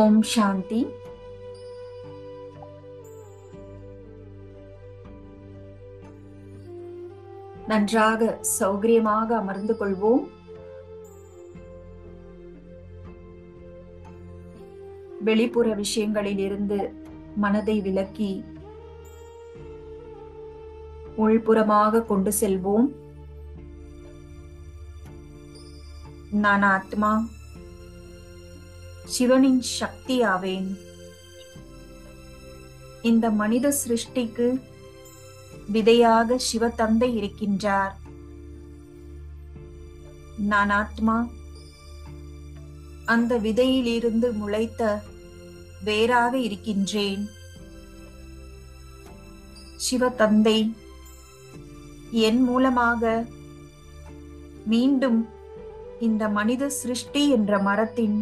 ஓம் சாந்தி. நன்றாக சௌகரியமாக அமர்ந்து கொள்வோம். வெளிப்புற விஷயங்களில் இருந்து மனதை விலக்கி உள்புறமாக கொண்டு செல்வோம். நான் ஆத்மா, சிவனின் சக்தி ஆவேன். இந்த மனித சிருஷ்டிக்கு விதையாக சிவதந்தை இருக்கின்றார். நான் ஆத்மா, அந்த விதையிலிருந்து முளைத்த வேராக இருக்கின்றேன். சிவதந்தை என் மூலமாக மீண்டும் இந்த மனித சிருஷ்டி என்ற மரத்தின்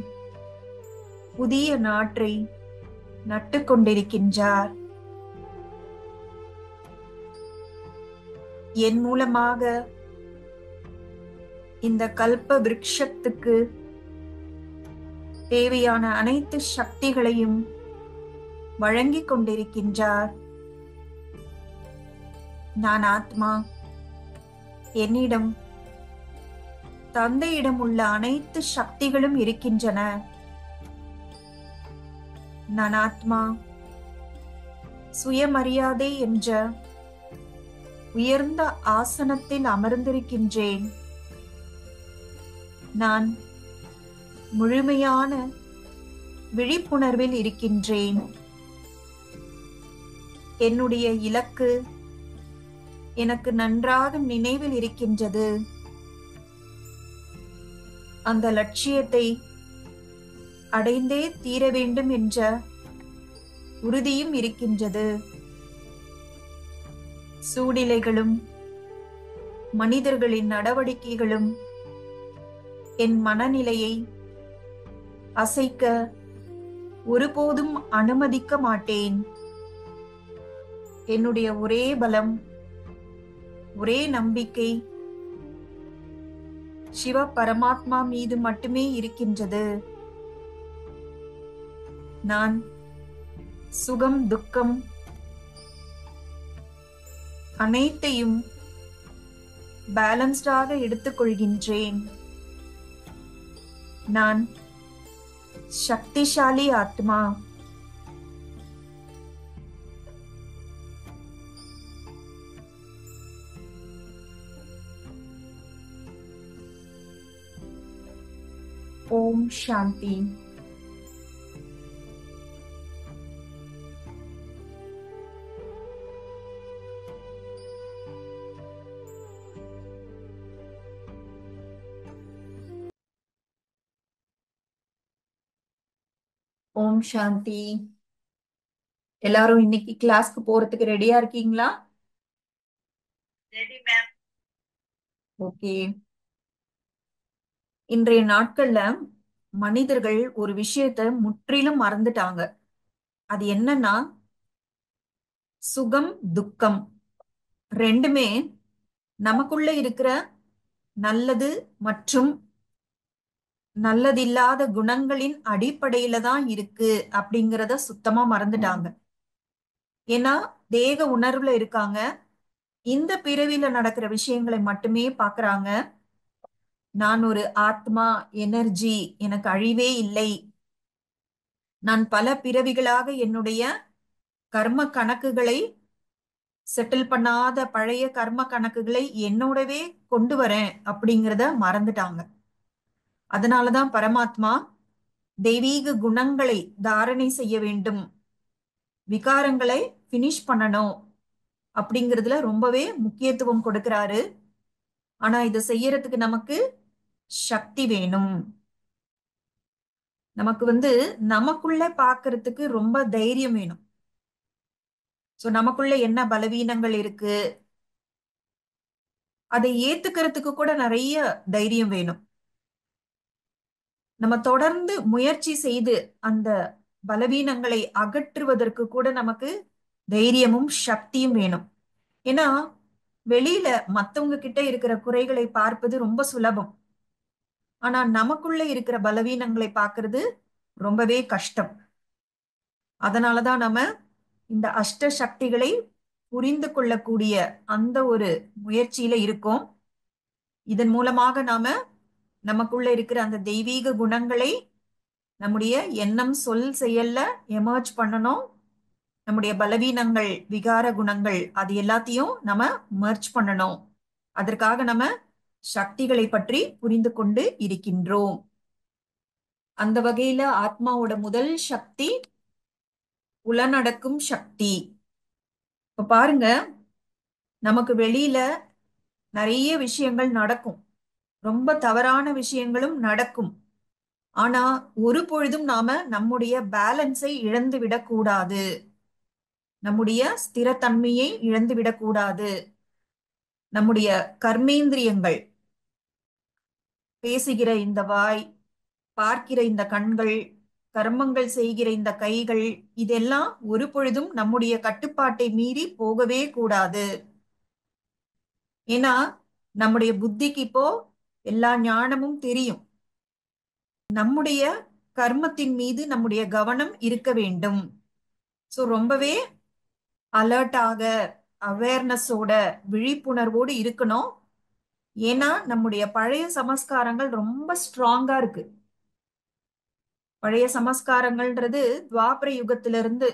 புதிய நாற்றை நட்டு கொண்டிருக்கின்றார். என் மூலமாக இந்த கல்ப விருட்சத்துக்கு தேவையான அனைத்து சக்திகளையும் வழங்கிக் கொண்டிருக்கின்றார். நான் ஆத்மா, என்னிடம் தந்தையிடம் உள்ள அனைத்து சக்திகளும் இருக்கின்றன. நான் ஆத்மா, சுயமரியாதை என்ற உயர்ந்த ஆசனத்தில் அமர்ந்திருக்கின்றேன். நான் முழுமையான விழிப்புணர்வில் இருக்கின்றேன். என்னுடைய இலக்கு எனக்கு நன்றாக நினைவில் இருக்கின்றது. அந்த லட்சியத்தை அடைந்தே தீர வேண்டும் என்ற உறுதியும் இருக்கின்றது. சூழ்நிலைகளும் மனிதர்களின் நடவடிக்கைகளும் என் மனநிலையை அசைக்க ஒருபோதும் அனுமதிக்க மாட்டேன். என்னுடைய ஒரே பலம், ஒரே நம்பிக்கை சிவ பரமாத்மா மீது மட்டுமே இருக்கின்றது. நான் சுகம், துக்கம் அனைத்தையும் பேலன்ஸ்டாக எடுத்துக்கொள்கின்றேன். நான் சக்திசாலி ஆத்மா. ஓம் சாந்தி. ஓம் சாந்தி. எல்லாரும் இன்னைக்கு கிளாஸ்க்கு போறதுக்கு ரெடியா இருக்கீங்களா? Ready ma'am. ஓகே. இன்றைய நாட்கள்ல மனிதர்கள் ஒரு விஷயத்த முற்றிலும் மறந்துட்டாங்க. அது என்னன்னா, சுகம், துக்கம் ரெண்டுமே நமக்குள்ள இருக்கிற நல்லது மற்றும் நல்லதில்லாத குணங்களின் அடிப்படையில தான் இருக்கு அப்படிங்கிறத சுத்தமா மறந்துட்டாங்க. ஏன்னா தேக உணர்வுல இருக்காங்க. இந்த பிறவில நடக்கிற விஷயங்களை மட்டுமே பாக்குறாங்க. நான் ஒரு ஆத்மா, எனர்ஜி, எனக்கு அழிவே இல்லை. நான் பல பிறவிகளாக என்னுடைய கர்ம கணக்குகளை செட்டில் பண்ணாத பழைய கர்ம கணக்குகளை என்னோடவே கொண்டு வரேன் அப்படிங்கிறத மறந்துட்டாங்க. அதனாலதான் பரமாத்மா தெய்வீக குணங்களை தாரணை செய்ய வேண்டும், விகாரங்களை பினிஷ் பண்ணணும் அப்படிங்கிறதுல ரொம்பவே முக்கியத்துவம் கொடுக்கிறாரு. ஆனா இதை செய்யறதுக்கு நமக்கு சக்தி வேணும். நமக்கு நமக்குள்ள பாக்குறதுக்கு ரொம்ப தைரியம் வேணும். சோ நமக்குள்ள என்ன பலவீனங்கள் இருக்கு அதை ஏத்துக்கிறதுக்கு கூட நிறைய தைரியம் வேணும். நம்ம தொடர்ந்து முயற்சி செய்து அந்த பலவீனங்களை அகற்றுவதற்கு கூட நமக்கு தைரியமும் சக்தியும் வேணும். ஏன்னா வெளியில மத்தவங்க கிட்ட இருக்கிற குறைகளை பார்ப்பது ரொம்ப சுலபம். ஆனா நமக்குள்ள இருக்கிற பலவீனங்களை பார்க்கிறது ரொம்பவே கஷ்டம். அதனாலதான் நம்ம இந்த அஷ்ட சக்திகளை புரிந்து கொள்ளக்கூடிய அந்த ஒரு முயற்சியில இருக்கோம். இதன் மூலமாக நாம நமக்குள்ள இருக்கிற அந்த தெய்வீக குணங்களை நம்முடைய எண்ணம் சொல் செயல்ல எமர்ஜ் பண்ணணும். நம்முடைய பலவீனங்கள் விகார குணங்கள் அது எல்லாத்தையும் நம்ம மர்ஜ் பண்ணணும். அதற்காக நம்ம சக்திகளை பற்றி புரிந்து கொண்டு இருக்கின்றோம். அந்த வகையில ஆத்மாவோட முதல் சக்தி புலனடக்கும் சக்தி. இப்ப பாருங்க, நமக்கு வெளியில நிறைய விஷயங்கள் நடக்கும், ரொம்ப தவறான விஷயங்களும் நடக்கும். ஆனா ஒரு பொழுதும் நாம நம்முடைய பேலன்ஸை இழந்து விடக்கூடாது, நம்முடைய ஸ்திரத்தன்மையை இழந்து விடக்கூடாது. நம்முடைய கர்மேந்திரியங்கள், பேசுகிற இந்த வாய், பார்க்கிற இந்த கண்கள், கர்மங்கள் செய்கிற இந்த கைகள், இதெல்லாம் ஒரு பொழுதும் நம்முடைய கட்டுப்பாட்டை மீறி போகவே கூடாது. ஏன்னா நம்முடைய புத்திக்கு இப்போ எல்லா ஞானமும் தெரியும். நம்முடைய கர்மத்தின் மீது நம்முடைய கவனம் இருக்க வேண்டும். சோ ரொம்பவே அலர்ட்டாக, அவேர்னஸோட, விழிப்புணர்வோடு இருக்கணும். ஏன்னா நம்முடைய பழைய சமஸ்காரங்கள் ரொம்ப ஸ்ட்ராங்கா இருக்கு. பழைய சமஸ்காரங்கள்ன்றது துவாபர யுகத்திலிருந்து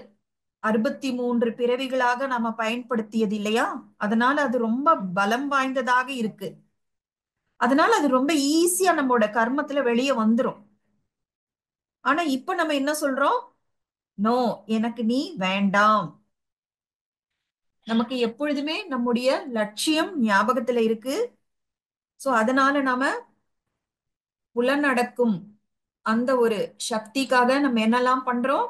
63 பிறவிகளாக நாம பயன்படுத்தியது இல்லையா? அதனால அது ரொம்ப பலம் வாய்ந்ததாக இருக்கு. அதனால அது ரொம்ப ஈஸியா நம்மளோட கர்மத்துல வெளியே வந்துரும். ஆனா இப்ப நம்ம என்ன சொல்றோம்? நோ, எனக்கு நீ வேண்டாம். நமக்கு எப்பொழுதுமே நம்முடைய லட்சியம் ஞாபகத்துல இருக்கு. சோ அதனால நாம புலனடக்கும் அந்த ஒரு சக்திக்காக நம்ம என்னெல்லாம் பண்றோம்?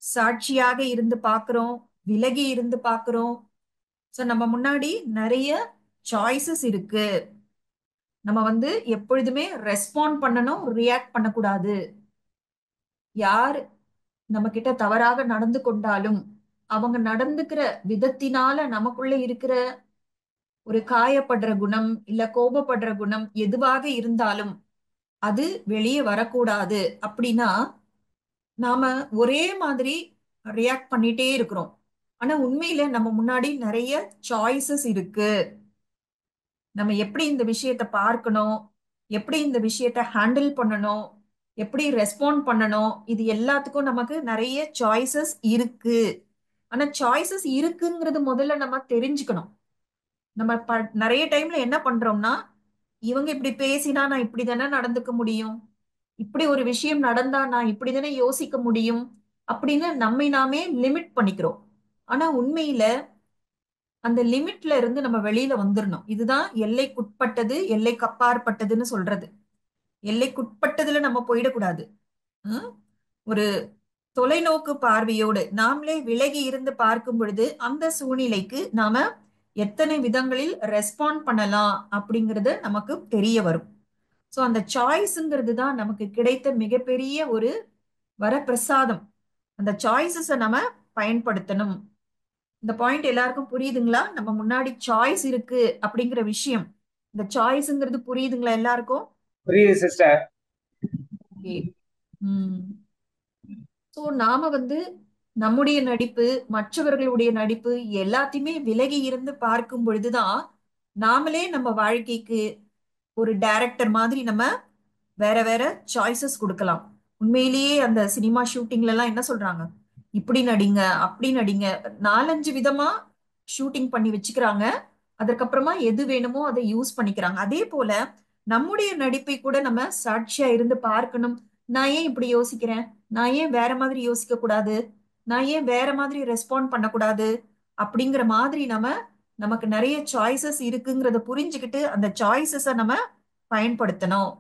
சாட்சியாக இருந்து பார்க்கிறோம், விலகி இருந்து பார்க்கிறோம். சோ நம்ம முன்னாடி நிறைய சாய்ஸஸ் இருக்கு. நம்ம எப்பொழுதுமே ரெஸ்பாண்ட் பண்ணணும், ரியாக்ட் பண்ணக்கூடாது. யார் நம்ம கிட்ட தவறாக நடந்து கொண்டாலும் அவங்க நடந்துக்கிற விதத்தினால நமக்குள்ள இருக்கிற ஒரு காயப்படுற குணம் இல்ல கோபப்படுற குணம் எதுவாக இருந்தாலும் அது வெளியே வரக்கூடாது. அப்படின்னா நாம ஒரே மாதிரி ரியாக்ட் பண்ணிட்டே இருக்கிறோம். ஆனா உண்மையில நம்ம முன்னாடி நிறைய சாய்ஸஸ் இருக்கு. நம்ம எப்படி இந்த விஷயத்த பார்க்கணும், எப்படி இந்த விஷயத்த ஹேண்டில் பண்ணணும், எப்படி ரெஸ்பாண்ட் பண்ணணும், இது எல்லாத்துக்கும் நமக்கு நிறைய சாய்ஸஸ் இருக்கு. ஆனா சாய்ஸஸ் இருக்குங்கிறது முதல்ல நம்ம தெரிஞ்சுக்கணும். நம்ம நிறைய டைம்ல என்ன பண்றோம்னா, இவங்க இப்படி பேசினா நான் இப்படி தானே நடந்துக்க முடியும், இப்படி ஒரு விஷயம் நடந்தா நான் இப்படி தானே யோசிக்க முடியும் அப்படின்னு நம்மை நாமே லிமிட் பண்ணிக்கிறோம். ஆனா உண்மையில அந்த லிமிட்ல இருந்து நம்ம வெளியில வந்துடணும். இதுதான் எல்லைக்குட்பட்டது, எல்லைக்கு அப்பாற்பட்டதுன்னு சொல்றது. எல்லைக்குட்பட்டதுல நம்ம போயிடக்கூடாது. ஹம்? ஒரு தொலைநோக்கு பார்வையோடு நாமளே விலகி இருந்து பார்க்கும் பொழுது அந்த சூழ்நிலைக்கு நாம எத்தனை விதங்களில் ரெஸ்பாண்ட் பண்ணலாம் அப்படிங்கறது நமக்கு தெரிய வரும். சோ அந்த சாய்ஸ்ங்கிறது தான் நமக்கு கிடைத்த மிகப்பெரிய ஒரு வரப்பிரசாதம். அந்த சாய்ஸஸ நம்ம பயன்படுத்தணும். இந்த பாயிண்ட் எல்லாருக்கும் புரியுதுங்களா? நம்ம முன்னாடி சாய்ஸ் இருக்கு அப்படிங்கிற விஷயம், இந்த சாய்ஸ்ங்கிறது புரியுதுங்களா எல்லாருக்கும்? புரியுது சிஸ்டர். ஓகே. ம். சோ நாம நம்முடைய நடிப்பு, மற்றவர்களுடைய நடிப்பு எல்லாத்தையுமே விலகி இருந்து பார்க்கும் பொழுதுதான் நாமளே நம்ம வாழ்க்கைக்கு ஒரு டைரக்டர் மாதிரி நம்ம வேற வேற சாய்ஸஸ் கொடுக்கலாம். உண்மையிலேயே அந்த சினிமா ஷூட்டிங்ல எல்லாம் என்ன சொல்றாங்க? இப்படி நடிங்க, அப்படி நடிங்க, 4-5 விதமா ஷூட்டிங் பண்ணி வச்சுக்கிறாங்க. அதற்கப்புறமா எது வேணுமோ அதை யூஸ் பண்ணிக்கிறாங்க. அதே போல நம்முடைய நடிப்பை கூட நம்ம சாட்சியா இருந்து பார்க்கணும். நான் ஏன் இப்படி யோசிக்கிறேன், நான் ஏன் வேற மாதிரி யோசிக்க கூடாது, நான் ஏன் வேற மாதிரி ரெஸ்பாண்ட் பண்ணக்கூடாது அப்படிங்கிற மாதிரி நமக்கு நிறைய சாய்ஸஸ் இருக்குங்கிறத புரிஞ்சுக்கிட்டு அந்த சாய்ஸஸ நம்ம பயன்படுத்தணும்.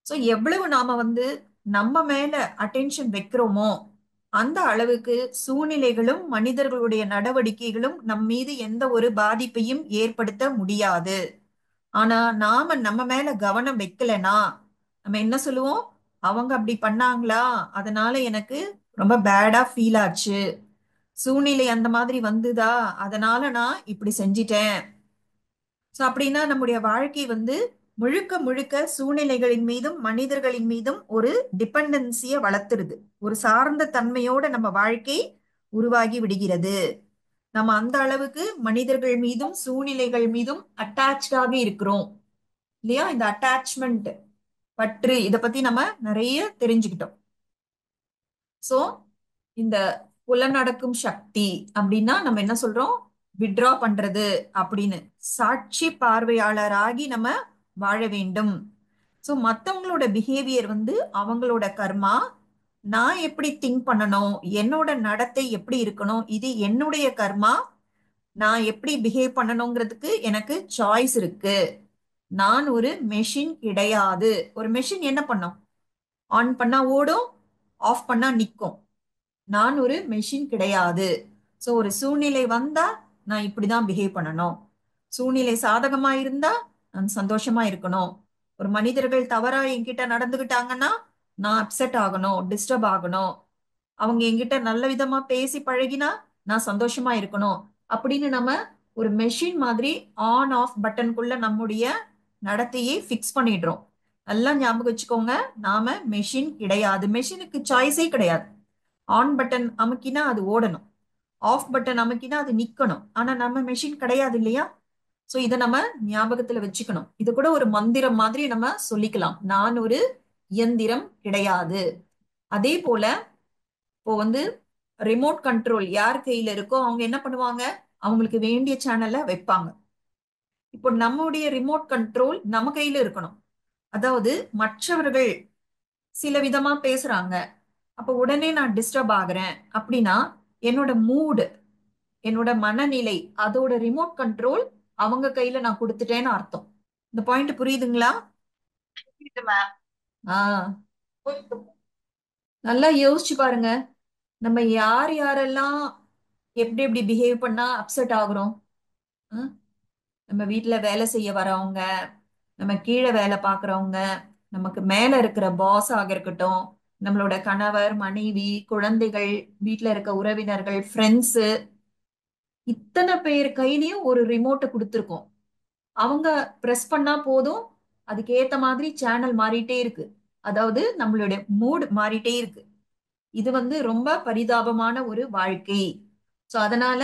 சோ எவ்வளவு நாம நம்ம மேல அட்டென்ஷன் வைக்கிறோமோ அந்த அளவுக்கு சூழ்நிலைகளும் மனிதர்களுடைய நடவடிக்கைகளும் நம் மீது எந்த ஒரு பாதிப்பையும் ஏற்படுத்த முடியாது. ஆனா நாம நம்ம மேல கவனம் வைக்கலனா நம்ம என்ன சொல்லுவோம்? அவங்க அப்படி பண்ணாங்களா, அதனால எனக்கு ரொம்ப பேடா ஃபீல் ஆச்சு, சூழ்நிலை அந்த மாதிரி வந்துதா, அதனால நான் இப்படி செஞ்சிட்டேன். சோ அப்படின்னா நம்முடைய வாழ்க்கை முழுக்க முழுக்க சூழ்நிலைகளின் மீதும் மனிதர்களின் மீதும் ஒரு டிபெண்டன்சியை வளர்த்துருது. ஒரு சார்ந்த தன்மையோட நம்ம வாழ்க்கை உருவாகி விடுகிறது. நம்ம அந்த அளவுக்கு மனிதர்கள் மீதும் சூழ்நிலைகள் மீதும் அட்டாச்சாக இருக்கிறோம் இல்லையா? இந்த அட்டாச்மெண்ட் பற்று இத பத்தி நம்ம நிறைய தெரிஞ்சுக்கிட்டோம். சோ இந்த புலனடக்கும் சக்தி அப்படின்னா நம்ம என்ன சொல்றோம்? வித்ட்ரா பண்றது அப்படின்னு. சாட்சி பார்வையாளராகி நம்ம வாழ வேண்டும். சோ மத்தவங்களோட பிஹேவியர் வந்து அவங்களோட கர்மா. நான் எப்படி திங்க் பண்ணணும், என்னோட நடத்தை எப்படி இருக்கணும், இது என்னுடைய கர்மா. நான் எப்படி பிஹேவ் பண்ணணுங்கிறதுக்கு எனக்கு சாய்ஸ் இருக்கு. நான் ஒரு மெஷின் கிடையாது. ஒரு மெஷின் என்ன பண்ணும்? ஆன் பண்ணா ஓடும், ஆஃப் பண்ணா நிக்கும். நான் ஒரு மெஷின் கிடையாது. சோ ஒரு சூழ்நிலை வந்தா நான் இப்படிதான் பிஹேவ் பண்ணணும். சூழ்நிலை சாதகமா இருந்தா நான் சந்தோஷமா இருக்கணும். ஒரு மனிதர்கள் தவறா என்கிட்ட நடந்துகிட்டாங்கன்னா நான் அப்செட் ஆகணும், டிஸ்டர்ப் ஆகணும். அவங்க என்கிட்ட நல்ல விதமா பேசி பழகினா நான் சந்தோஷமா இருக்கணும் அப்படின்னு நம்ம ஒரு மெஷின் மாதிரி ஆன் ஆஃப் பட்டனுக்குள்ள நம்முடைய நடத்தையை ஃபிக்ஸ் பண்ணிடுறோம். நல்லா ஞாபகம் வச்சுக்கோங்க, நாம மெஷின் கிடையாது. மெஷினுக்கு சாய்ஸே கிடையாது. ஆன் பட்டன் அமுக்கினா அது ஓடணும், ஆஃப் பட்டன் அமுக்கினா அது நிக்கணும். ஆனா நம்ம மெஷின் கிடையாது இல்லையா? சோ இதை நம்ம ஞாபகத்துல வச்சுக்கணும். இது கூட ஒரு மந்திரம் மாதிரி நம்ம சொல்லிக்கலாம், நான் ஒரு இயந்திரம் கிடையாது. அதே போல இப்போ வந்து ரிமோட் கண்ட்ரோல் யார் கையில இருக்கோ அவங்க என்ன பண்ணுவாங்க? அவங்களுக்கு வேண்டிய சேனலை வைப்பாங்க. இப்போ நம்முடைய ரிமோட் கண்ட்ரோல் நம்ம கையில இருக்கணும். அதாவது மற்றவர்கள் சில விதமா பேசுறாங்க, அப்ப உடனே நான் டிஸ்டர்ப் ஆகுறேன் அப்படின்னா என்னோட மூடு, என்னோட மனநிலை, அதோட ரிமோட் கண்ட்ரோல் அவங்க கையில நான் கொடுத்துட்டேன்னு அர்த்தம். இந்த பாயிண்ட் புரியுதுங்களா? ஆஹ் நல்லா யோசிச்சு பாருங்க. நம்ம யார் யாரெல்லாம் எப்படி எப்படி பிஹேவ் பண்ணா அப்செட் ஆகுறோம்? ம்? நம்ம வீட்ல வேலை செய்ய வரவங்க, நம்ம கீழே வேலை பார்க்கறவங்க, நமக்கு மேல இருக்கிற பாஸ் ஆக இருக்கட்டும், நம்மளோட கணவர், மனைவி, குழந்தைகள், வீட்ல இருக்க உறவினர்கள், ஃப்ரெண்ட்ஸ், இத்தனை பேர் கையிலயும் ஒரு ரிமோட்டை கொடுத்துருக்கோம். அவங்க பிரஸ் பண்ணா போதும், அதுக்கு ஏத்த மாதிரி சேனல் மாறிட்டே இருக்கு. அதாவது நம்மளுடைய மூட் மாறிட்டே இருக்கு. இது வந்து ரொம்ப பரிதாபமான ஒரு வாழ்க்கை. சோ அதனால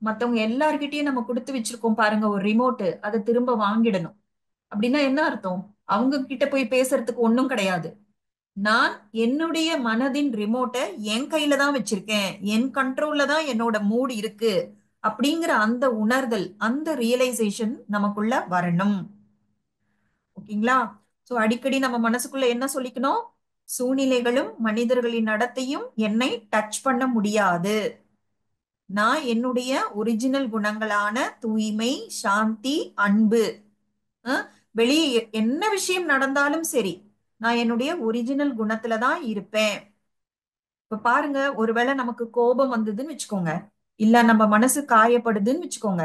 மத்தவங்க எல்லார்கிட்டயும் நம்ம கொடுத்து வச்சிருக்கோம் பாருங்க ஒரு ரிமோட், அதை திரும்ப வாங்கிடணும். அப்படின்னா என்ன அர்த்தம்? அவங்க கிட்ட போய் பேசுறதுக்கு ஒண்ணும் கிடையாது. நான் என்னுடைய மனதின் ரிமோட்டை என் கையில தான் வச்சிருக்கேன், என் கண்ட்ரோல்ல தான் என்னோட மூடு இருக்கு அப்படிங்கிற அந்த உணர்தல், அந்த ரியலைசேஷன் நமக்குள்ள வரணும். ஓகேங்களா? சோ அடிக்கடி நம்ம மனசுக்குள்ள என்ன சொல்லிக்கணும்? சூழ்நிலைகளும் மனிதர்களின் நடத்தையும் என்னை டச் பண்ண முடியாது. நான் என்னுடைய ஒரிஜினல் குணங்களான தூய்மை, சாந்தி, அன்பு, அஹ், வெளியே என்ன விஷயம் நடந்தாலும் சரி, நான் என்னுடைய ஒரிஜினல் குணத்துல தான் இருப்பேன். இப்ப பாருங்க, ஒருவேளை நமக்கு கோபம் வந்ததுன்னு வச்சுக்கோங்க, இல்ல நம்ம மனசு காயப்படுதுன்னு வச்சுக்கோங்க,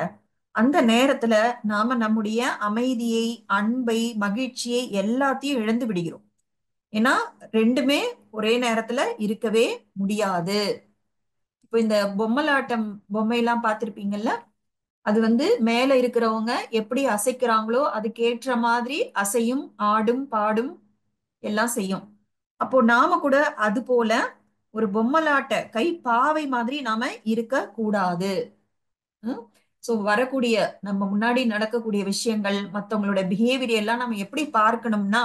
அந்த நேரத்துல நாம நம்முடைய அமைதியை, அன்பை, மகிழ்ச்சியை எல்லாத்தையும் இழந்து விடுகிறோம். ஏன்னா ரெண்டுமே ஒரே நேரத்துல இருக்கவே முடியாது. இப்போ இந்த பொம்மலாட்டம் பொம்மையெல்லாம் பார்த்திருப்பீங்கல்ல, அது வந்து மேல இருக்கிறவங்க எப்படி அசைக்கிறாங்களோ அதுக்கேற்ற மாதிரி அசையும், ஆடும், பாடும், எல்லாம் செய்யும். அப்போ நாம கூட அது போல ஒரு பொம்மலாட்ட கை பாவை மாதிரி நாம இருக்க கூடாது. சோ வரக்கூடிய நம்ம முன்னாடி நடக்கக்கூடிய விஷயங்கள், மத்தவங்களோட பிஹேவியர் எல்லாம் நம்ம எப்படி பார்க்கணும்னா,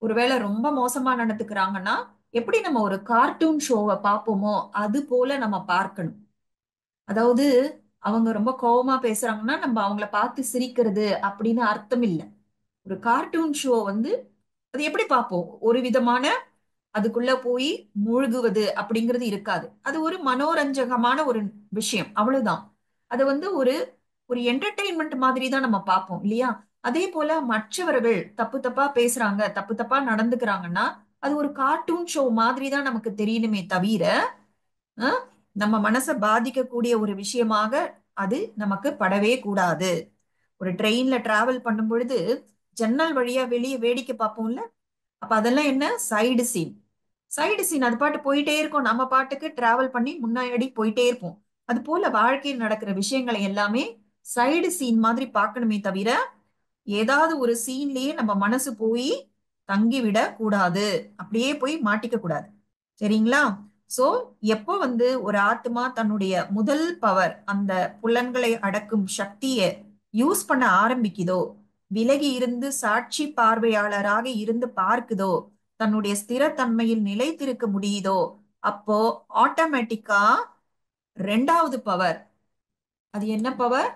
ஒருவேளை ரொம்ப மோசமா நடந்துக்கிறாங்கன்னா எப்படி நம்ம ஒரு கார்ட்டூன் ஷோவை பார்ப்போமோ அது போல நம்ம பார்க்கணும். அதாவது அவங்க ரொம்ப கோவமா பேசுறாங்கன்னா நம்ம அவங்கள பார்த்து சிரிக்கிறது அப்படின்னு அர்த்தம் இல்லை. ஒரு கார்ட்டூன் ஷோ வந்து அது எப்படி பார்ப்போம்? ஒரு விதமான அதுக்குள்ள போய் மூழ்குவது அப்படிங்கிறது இருக்காது. அது ஒரு மனோரஞ்சகமான ஒரு விஷயம், அவ்வளவுதான். அது வந்து ஒரு ஒரு என்டர்டெயின்மெண்ட் மாதிரி தான் நம்ம பார்ப்போம் இல்லையா? அதே போல மற்றவர்கள் தப்பு தப்பா பேசுறாங்க, தப்பு தப்பா நடந்துக்கிறாங்கன்னா அது ஒரு கார்ட்டூன் ஷோ மாதிரி தான் நமக்கு தெரியணுமே தவிர, அஹ், நம்ம மனசை பாதிக்கக்கூடிய ஒரு விஷயமாக அது நமக்கு படவே கூடாது. ஒரு ட்ரெயின்ல டிராவல் பண்ணும் பொழுது ஜன்னல் வழியா வெளியே வேடிக்கை பார்ப்போம்ல, அப்ப அதெல்லாம் என்ன? Side scene. சைடு சீன் அது பாட்டு போயிட்டே இருக்கும், நம்ம பாட்டுக்கு டிராவல் பண்ணி முன்னாடி போயிட்டே இருப்போம். அது போல வாழ்க்கையில் நடக்கிற விஷயங்களை எல்லாமே சைடு சீன் மாதிரி பார்க்கணுமே தவிர ஏதாவது ஒரு சீன்லயே நம்ம மனசு போய் தங்கி விட கூடாது, அப்படியே போய் மாட்டிக்க கூடாது. சரிங்களா? சோ எப்போ வந்து ஒரு ஆத்மா தன்னுடைய முதல் பவர், அந்த புலன்களை அடக்கும் சக்திய யூஸ் பண்ண ஆரம்பிக்குதோ, விலகி இருந்து சாட்சி பார்வையாளராக இருந்து பார்க்குதோ, தன்னுடைய ஸ்திரத்தன்மையில் நிலைத்திருக்க முடியுதோ, அப்போ ஆட்டோமேட்டிக்கா ரெண்டாவது பவர், அது என்ன power?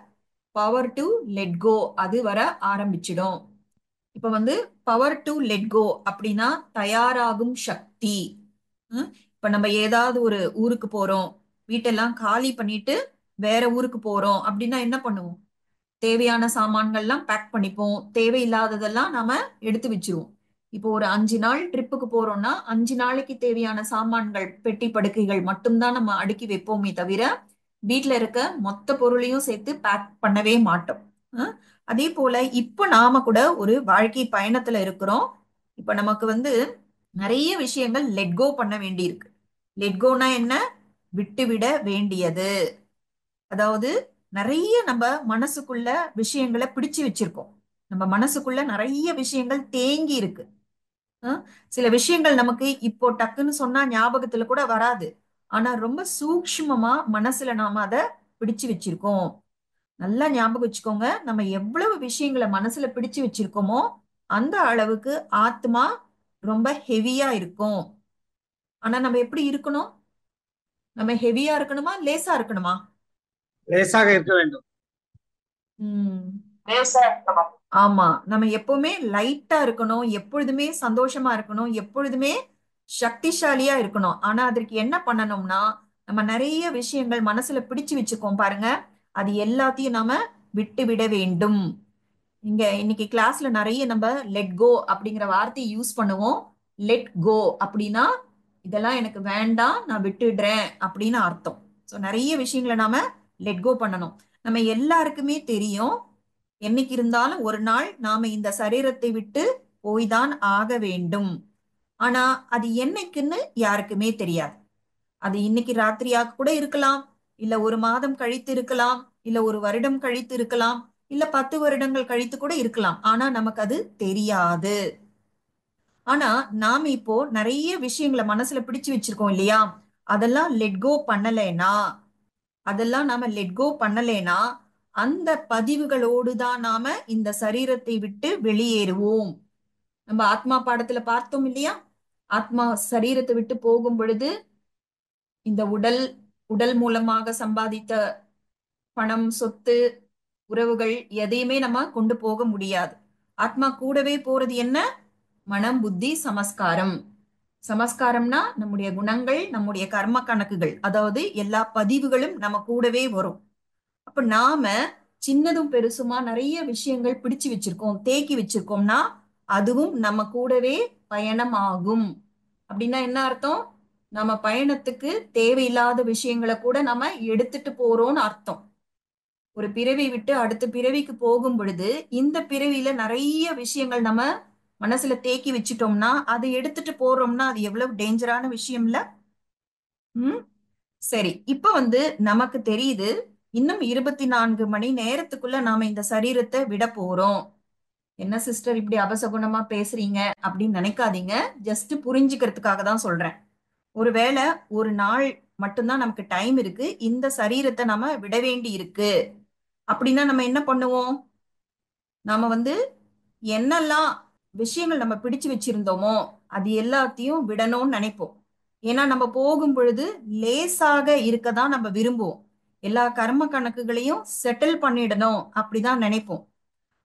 Power to let go, அது வர ஆரம்பிச்சிடும். இப்ப வந்து பவர் டு லெட் கோ அப்படின்னா தயாராகும் சக்தி. இப்ப நம்ம ஏதாவது ஒரு ஊருக்கு போறோம், வீட்டெல்லாம் காலி பண்ணிட்டு வேற ஊருக்கு போறோம் அப்படின்னா என்ன பண்ணுவோம்? தேவையான சாமான்கள்லாம் பேக் பண்ணிப்போம், தேவையில்லாததெல்லாம் நாம எடுத்து வச்சிருவோம். இப்போ ஒரு 5 நாள் ட்ரிப்புக்கு போறோம்னா 5 நாளைக்கு தேவையான சாமான்கள், பெட்டி படுக்கைகள் மட்டும்தான் நம்ம அடுக்கி வைப்போமே தவிர வீட்ல இருக்க மொத்த பொருளையும் சேர்த்து பேக் பண்ணவே மாட்டோம். அஹ் அதே போல இப்ப நாம கூட ஒரு வாழ்க்கை பயணத்துல இருக்கிறோம். இப்ப நமக்கு வந்து நிறைய விஷயங்கள் லெட் கோ பண்ண வேண்டி இருக்கு. லெட் கோனா என்ன? விட்டுவிட வேண்டியது. அதாவது நிறைய நம்ம மனசுக்குள்ள விஷயங்களை பிடிச்சு வச்சிருக்கோம். நம்ம மனசுக்குள்ள நிறைய விஷயங்கள் தேங்கி இருக்கு. சில விஷயங்கள் நமக்கு இப்போ டக்குன்னு சொன்னா ஞாபகத்துல கூட வராது. ஆனா ரொம்ப சூக்ஷ்மமா மனசுல நாம அதை பிடிச்சு வச்சிருக்கோம். நல்லா ஞாபகம் வச்சுக்கோங்க, நம்ம எவ்வளவு விஷயங்களை மனசுல பிடிச்சு வச்சிருக்கோமோ அந்த அளவுக்கு ஆத்மா ரொம்ப ஹெவியா இருக்கும். ஆனா நம்ம எப்படி இருக்கணும்? நம்ம ஹெவியா இருக்கணுமா, லேசா இருக்கணுமா? லேசாக இருக்க வேண்டும். உம் லேசா இருக்கணும். ஆமா, நம்ம எப்பவுமே லைட்டா இருக்கணும், எப்பொழுதுமே சந்தோஷமா இருக்கணும், எப்பொழுதுமே சக்திசாலியா இருக்கணும். ஆனா அதற்கு என்ன பண்ணணும்னா, நம்ம நிறைய விஷயங்கள் மனசுல பிடிச்சு வச்சுக்கோம் பாருங்க, அது எல்லாத்தையும் நாம விட்டு விட வேண்டும். இங்க இன்னைக்கு கிளாஸ்ல நிறைய நம்ம லெட் கோ அப்படிங்கிற வார்த்தையை யூஸ் பண்ணுவோம். லெட் கோ அப்படின்னா இதெல்லாம் எனக்கு வேண்டாம், நான் விட்டுடுறேன் அப்படின்னு அர்த்தம். ஸோ நிறைய விஷயங்களை நாம லெட் கோ பண்ணணும். நம்ம எல்லாருக்குமே தெரியும், என்னைக்கு இருந்தாலும் ஒரு நாள் நாம இந்த சரீரத்தை விட்டு போய்தான் ஆக வேண்டும். ஆனா அது என்னைக்குன்னு யாருக்குமே தெரியாது. அது இன்னைக்கு ராத்திரியாக கூட இருக்கலாம், இல்ல ஒரு மாதம் கழித்து இருக்கலாம், இல்ல ஒரு வருடம் கழித்து இருக்கலாம், இல்ல 10 வருடங்கள் கழித்து கூட இருக்கலாம். ஆனா நமக்கு அது தெரியாது. ஆனா நாம இப்போ நிறைய விஷயங்களை மனசுல பிடிச்சு வச்சிருக்கோம் இல்லையா? அதெல்லாம் லெட் கோ பண்ணலைனா, அந்த பதிவுகளோடு தான் நாம இந்த சரீரத்தை விட்டு வெளியேறுவோம். நம்ம ஆத்மா பாடத்துல பார்த்தோம் இல்லையா? ஆத்மா சரீரத்தை விட்டு போகும் பொழுது இந்த உடல், உடல் மூலமாக சம்பாதித்த பணம், சொத்து, உறவுகள் எதையுமே நம்ம கொண்டு போக முடியாது. ஆத்மா கூடவே போறது என்ன? மனம், புத்தி, சமஸ்காரம். சமஸ்காரம்னா நம்முடைய குணங்கள், நம்முடைய கர்ம கணக்குகள், அதாவது எல்லா பதிவுகளும் நம்ம கூடவே வரும். அப்ப நாம சின்னதும் பெருசுமா நிறைய விஷயங்கள் பிடிச்சு வச்சிருக்கோம், தேக்கி வச்சிருக்கோம்னா அதுவும் நம்ம கூடவே பயணமாகும். அப்படின்னா என்ன அர்த்தம்? நம்ம பயணத்துக்கு தேவையில்லாத விஷயங்களை கூட நம்ம எடுத்துட்டு போறோம்னு அர்த்தம். ஒரு பிறவி விட்டு அடுத்த பிறவிக்கு போகும் பொழுது இந்த பிறவியில நிறைய விஷயங்கள் நம்ம மனசுல தேக்கி வச்சுட்டோம்னா அதை எடுத்துட்டு போறோம்னா அது எவ்வளவு டேஞ்சரான விஷயம் இல்ல? ம் சரி, இப்ப வந்து நமக்கு தெரியுது இன்னும் 24 மணி நேரத்துக்குள்ள நாம இந்த சரீரத்தை விட போறோம். என்ன சிஸ்டர் இப்படி அபசகுணமா பேசுறீங்க அப்படின்னு நினைக்காதீங்க. ஜஸ்ட் புரிஞ்சுக்கிறதுக்காக தான் சொல்றேன். ஒருவேளை ஒரு நாள் மட்டும்தான் நமக்கு டைம் இருக்கு, இந்த சரீரத்தை நாம விட வேண்டி இருக்கு அப்படின்னா நம்ம என்ன பண்ணுவோம்? நாம வந்து என்னெல்லாம் விஷயங்கள் நம்ம பிடிச்சு வச்சிருந்தோமோ அது எல்லாத்தையும் விடணும்னு நினைப்போம். ஏன்னா நம்ம போகும் பொழுது லேசாக இருக்க தான் நம்ம விரும்புவோம். எல்லா கர்ம கணக்குகளையும் செட்டில் பண்ணிடணும் அப்படிதான் நினைப்போம்.